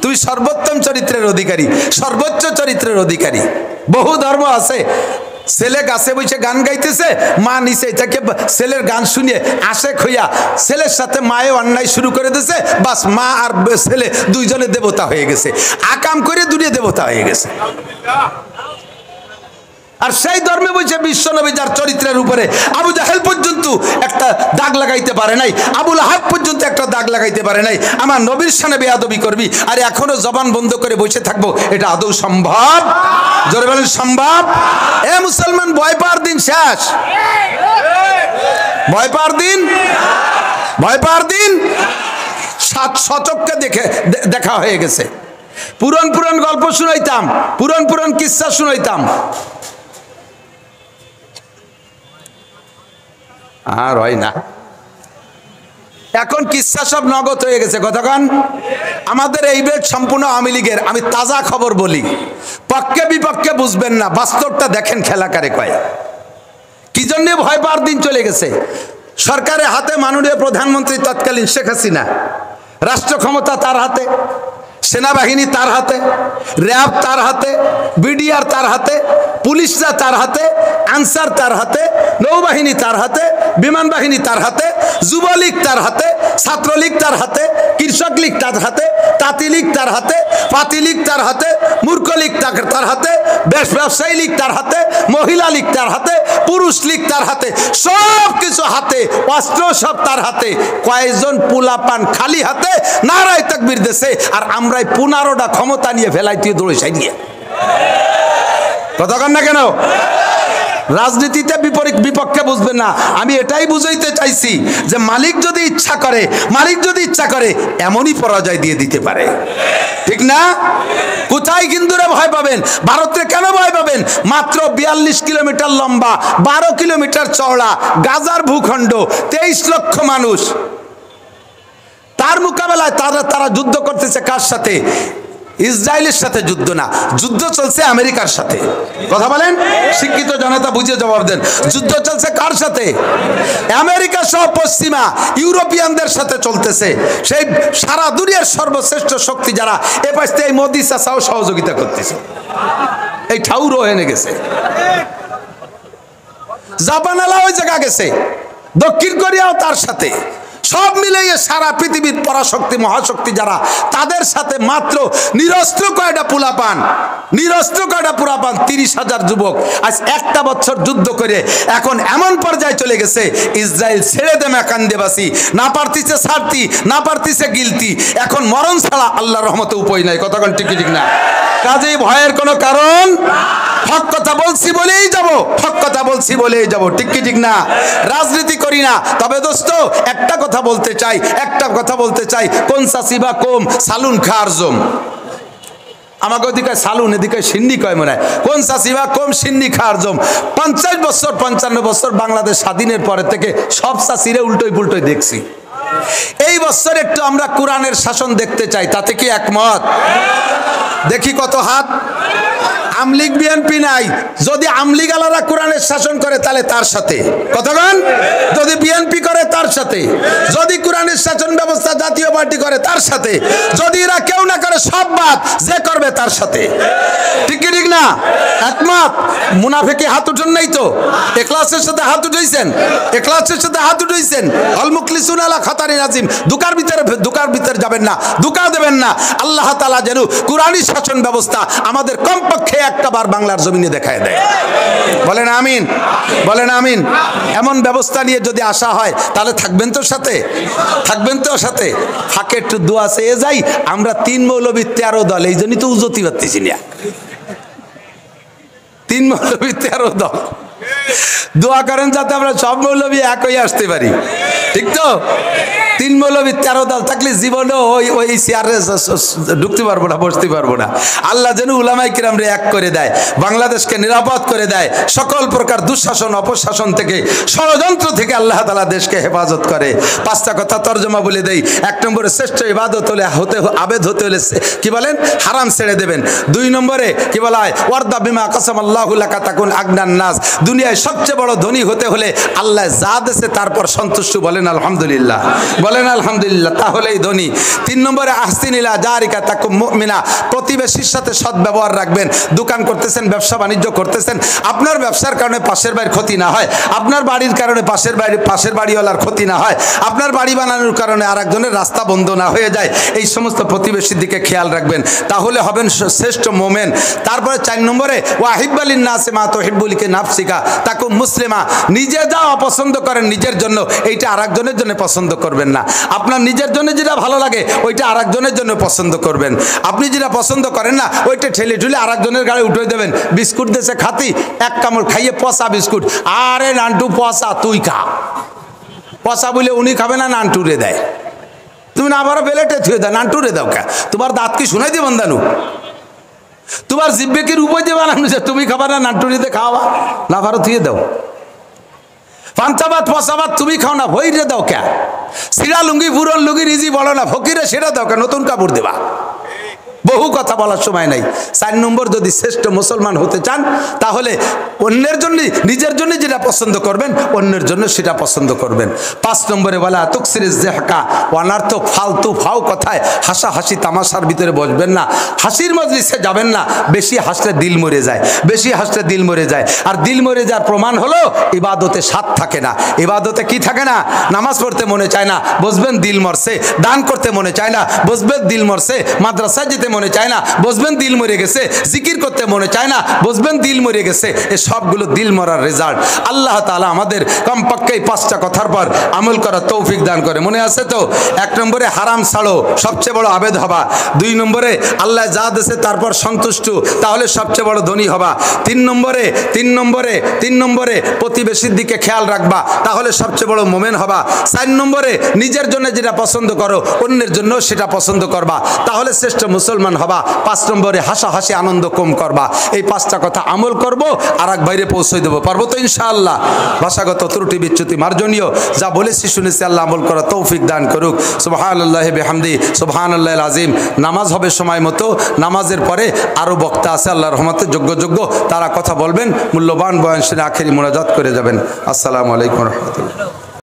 তুমি সর্বোত্তম চরিত্রের অধিকারী, সর্বোচ্চ চরিত্রের অধিকারী। বহু ধর্ম আছে, ছেলে গাছে বসে গান গাইতেছে, মা নিচে থেকে ছেলের গান শুনে আশেক হইয়া ছেলের সাথে মায়ে অন্যায় শুরু করে দিয়েছে, বাস মা আর ছেলে দুইজনে দেবতা হয়ে গেছে, আকাম করে দুনিয়া দেবতা হয়ে গেছে। আর সেই ধর্মে বসে বিশ্বনবী যার চরিত্রের উপরে আবু জাহেল পর্যন্ত একটা দাগ লাগাইতে পারে নাই, আবু লাহাব পর্যন্ত একটা দাগ লাগাইতে পারে নাই, আমার নবীর শানে বেয়াদবি করবি আর এখনো জবান বন্ধ করে বসে থাকবো, এটা আদৌ সম্ভব? জোরে বলেন সম্ভব? এ মুসলমান, ভয় পাওয়ার দিন শেষ, ভয় পাওয়ার দিন, ভয় পাওয়ার দিন সচক্ষে দেখা হয়ে গেছে। পুরান গল্প শুনাইতাম, পুরান কিস্সা শুনাইতাম, আর হয় না। এখন কিস্সা সব নগদ হয়ে গেছে। কতক্ষণ আমাদের এই বেদ সম্পূর্ণ আওয়ামী লীগের। আমি তাজা খবর বলি, পক্ষে বিপক্ষে বুঝবেন না, বাস্তবটা দেখেন খেলা কারে কয়। কি জন্য ভয় পাওয়ার দিন চলে গেছে? সরকারের হাতে মাননীয় প্রধানমন্ত্রী তৎকালীন শেখ হাসিনা, রাষ্ট্র ক্ষমতা তার হাতে, সেনাবাহিনী তার হাতে, র্যাব তার হাতে, বিডিআর তার হাতে, পুলিশরা তার হাতে, আনসার তার হাতে, নৌবাহিনী তার হাতে, বিমান বাহিনী তার হাতে, যুবলীগ তার হাতে, ছাত্রলীগ তার হাতে, কৃষক লীগ তার হাতে, তাঁতি লীগ তার হাতে, পাতি লীগ তার হাতে, মূর্খ লীগ তার হাতে, ব্যবসায়ী লীগ তার হাতে, মহিলা লীগ তার হাতে, পুরুষ লীগ তার হাতে, সব কিছু হাতে, অস্ত্র সব তার হাতে। কয়েকজন পুলাপান খালি হাতে নারায় তাকবীর দেশে, আর আমরাই 15টা ক্ষমতা নিয়ে ফেলাইতে দৌড়ে সাই নিয়ে কথা কন না কেন? রাজনীতিতে বিপক্ষে বুঝবেন না। আমি এটাই বুঝাইতে চাইছি যে মালিক যদি ইচ্ছা করে এমনই পরাজয় দিয়ে দিতে পারে, ঠিক না? কোথায় হিন্দুরা ভয় পাবেন? ভারতে কেন ভয় পাবেন? মাত্র 42 কিলোমিটার লম্বা, 12 কিলোমিটার চওড়া গাজার ভূখণ্ড, 23 লক্ষ মানুষ, তার মোকাবেলায় তারা যুদ্ধ করতেছে কার সাথে? ইসরায়েলের সাথে যুদ্ধ না, যুদ্ধ চলছে আমেরিকার সাথে। কথা বলেন, শিক্ষিত জনতা বুঝে জবাব দেন। যুদ্ধ চলছে কার সাথে? আমেরিকা সহ পশ্চিমা ইউরোপিয়ানদের সাথে চলতেছে। সেই সারা দুনিয়ার সর্বশ্রেষ্ঠ শক্তি যারা, এ পাশে এই মোদি চাচাও সহযোগিতা করতেছে, এই ঠাউরও এনে গেছে, জাপান ওই জায়গা গেছে, দক্ষিণ কোরিয়াও তার সাথে, সব মিলিয়ে সারা পৃথিবীর পরাশক্তি মহাশক্তি যারা, তাদের সাথে মাত্র নিরস্ত্র কয়টা পুলাপান 30,000 যুবক আজ একটা বছর যুদ্ধ করে এখন এমন পর্যায়ে চলে গেছে, ইসরায়েল ছেড়ে দে মেকান্দেবাসী, না পারতিছে ছাড়তি, না পারতিছে গিলতি, এখন মরণ ছাড়া আল্লাহর রহমতে উপায় নাই। কতক্ষণ ঠিক ঠিক না? কাজেই ভয়ের কোনো কারণ, হক কথা বলছি বলেই যাব, ঠিক কি ঠিক না? রাজনীতি করি না। তবে দোস্ত একটা কথা বলতে চাই, কোন সাসিবা কম সালুন খার জম, আমাকে ওদিকে সালুন, এদিকে সিন্নি কয় মনে হয়, কোন সাসিবা কম সিন্নি খার জম। 50 বছর 55 বছর বাংলাদেশ স্বাধীনের পরে থেকে সব সাসিরে উল্টোই দেখছি। এই বছর একটু আমরা কোরআনের শাসন দেখতে চাই, তাতে কি একমত? দেখি কত হাত। আমলিগ বিএনপি নাই, যদি আমলিগ আলারা কোরআনের শাসন করে তাহলে তার সাথে, কতক্ষণ? যদি বিএনপি করে তার সাথে, যদি কোরআনের শাসন ব্যবস্থা জাতীয় পার্টি করে তার সাথে, যদি এরা কেউ না করে সব বাদ, যে করবে তার সাথে, ঠিক ঠিক না? একমত? মুনাফিকি হাত উঠুন নাই তো? ইখলাসের সাথে হাত উঠাইছেন, আল মুখলিসুন আলা খাতারি নাজিম। দুকার ভিতরে যাবেন না, দুকা দেবেন না। আল্লাহ তাআলা যেন কোরআনী শাসন ব্যবস্থা আমাদের কমপক্ষে একটাবার বাংলার জমিনে দেখায় দেয়। বলেন আমিন, বলেন আমিন। এমন ব্যবস্থা নিয়ে যদি আসা হয় তাহলে থাকবেন তো সাথে? ফাঁকে একটু দোয়া চেয়ে যাই। আমরা 3 মৌলবী 13 দল, এই জন্যই তো উজতি পারতেছি না। 3 মৌলবী 13 দল, দোয়া করেন যাতে আমরা সব মৌলবী এক হয়ে আসতে পারি, ঠিক তো? 3 মৌলবী 13 দল থাকলে জীবনেও ওই চেয়ারে ঢুকতে পারবো না, বসতে পারবো না। আল্লাহ যেন উলামায়ে কিরামরে এক করে দেয়, বাংলাদেশকে নিরাপদ করে দেয়, সকল প্রকার দুঃশাসন অপশাসন থেকে, ষড়যন্ত্র থেকে আল্লাহ তাআলা দেশকে হেফাজত করে। 5টা কথা তর্জমা বলে দেই। 1 নম্বরে শ্রেষ্ঠ ইবাদত আবেদ হতে হলে কি বলেন? হারাম ছেড়ে দেবেন। 2 নম্বরে কি বলা হয়? ওয়ারদা বিমা কাসামাল্লাহু লাকা তাকুন আগনান নাস। দুনিয়ায় সবচেয়ে বড় ধনী হতে হলে আল্লাহ যা দেশে তারপর সন্তুষ্ট, বলেন আলহামদুলিল্লাহ, বলেন আলহামদুলিল্লাহ, তাহলেই ধনী। 3 নম্বরে আহসিন ইলা জারিকা তাকুম মুমিনা। প্রতিবেশীর সাথে সৎ ব্যবহার রাখবেন। দোকান করতেছেন, ব্যবসা বাণিজ্য করতেছেন, আপনার ব্যবসার কারণে পাশের বাড়ির ক্ষতি না হয়, আপনার বাড়ির কারণে পাশের বাড়িওয়ালার ক্ষতি না হয়, আপনার বাড়ি বানানোর কারণে আরেকজনের রাস্তা বন্ধ না হয়ে যায়, এই সমস্ত প্রতিবেশীর দিকে খেয়াল রাখবেন, তাহলে হবেন শ্রেষ্ঠ মোমেন। তারপরে 4 নম্বরে ওয়াহিব্বালিন নাসে মা তুহিব্বুলিকা নাফসিকা তাকুম মুসলিমা। নিজে যা অপছন্দ করেন নিজের জন্য, এইটা আরেকজনের জন্য পছন্দ করবেন না। আপনার নিজের জন্য যেটা ভালো লাগে ওইটা আরেকজনের জন্য পছন্দ করবেন। আপনি যেটা পছন্দ করেন না ওইটা ঠেলে ঠুলে আরেকজনের গাড়ি উঠে দেবেন। বিস্কুট দেশে খাতি, এক কামড় খাইয়ে পচা বিস্কুট, আরে নান্টু পচা, তুই খা। পচা বলে উনি খাবে না, নান্টুরে দেয়। তুমি না আবারও বেলেটে থুয়ে দাও, নান্টুরে দাও কা? তোমার দাঁত কি শুনাই দিয়ে বান্ধানু? তোমার জিব্বে কি রূপে দিয়ে বানানো যে তুমি খাবা না, নান্টুরিতে খাওয়া না, আবারও থুয়ে দাও। পান্তাবাদ পচাবাদ তুমি খাও না, ভইরে দাও কে? সিরা লুঙ্গি পুরন লুঙ্গি রিজি বলো না, ফকিরে সেটা দাও কে? নতুন কাপড় দেবা। বহু কথা বলার সময় নাই। 4 নম্বর, যদি শ্রেষ্ঠ মুসলমান হতে চান তাহলে অন্যের জন্য, নিজের জন্য যেটা পছন্দ করবেন অন্যের জন্য সেটা পছন্দ করবেন। 5 নম্বরে বলা তুকসিরিজ জেহকা, অনার্থক ফালতু ফাও কথায় হাসাহাসি তামাশার ভিতরে বসবেন না, হাসির মজলিসে যাবেন না। বেশি হাসলে দিল মরে যায়, বেশি হাসলে দিল মরে যায়। আর দিল মরে যাওয়ার প্রমাণ হলো ইবাদতে স্বাদ থাকে না। ইবাদতে কি থাকে না? নামাজ পড়তে মনে চায় না, বসবেন দিল মরছে। দান করতে মনে চায় না, বসবেন দিল মরছে। মাদ্রাসায় যেতে মনে চায় না, বসবেন দিল মরে গেছে। জিকির করতে মনে চায় না, বসবেন দিল মরে গেছে। এ সবগুলো দিল মরার রেজাল্ট। আল্লাহ তাআলা আমাদের কমপক্ষে 5টা কথার পর আমল করার তৌফিক দান করে। মনে আছে তো? 1 নম্বরে হারাম ছাড়ো, সবচেয়ে বড় আবেদ হবা। 2 নম্বরে আল্লাহ যা দেশে তারপর সন্তুষ্ট, তাহলে সবচেয়ে বড় ধনী হবা। 3 নম্বরে প্রতিবেশীর দিকে খেয়াল রাখবা, তাহলে সবচেয়ে বড় মোমেন হবা। 4 নম্বরে নিজের জন্য যেটা পছন্দ করো অন্যের জন্য সেটা পছন্দ করবা, তাহলে শ্রেষ্ঠ মুসলমান হবা। 5 নম্বরে হাসাহাসি আনন্দ কম করবা। এই 5টা কথা আমল করব, আর এক বাইরে পৌঁছে দেবো। পারবো তো ইনশাআল্লাহ? ভাষাগত ত্রুটি বিচ্যুতি মার্জনীয়, যা বলেছি শুনেছি আল্লাহ আমল করা তৌফিক দান করুক। সুবহানাল্লাহি বিহামদি, সুবহানাল্লাহিল আযীম। নামাজ হবে সময় মতো। নামাজের পরে আরও বক্তা আছে আল্লাহর রহমতে, যোগ্য তারা কথা বলবেন। মূল্যবান বয়ান শুনে আখেরি মোনাজাত করে যাবেন। আসসালামু আলাইকুম ওয়া রাহমাতুল্লাহ।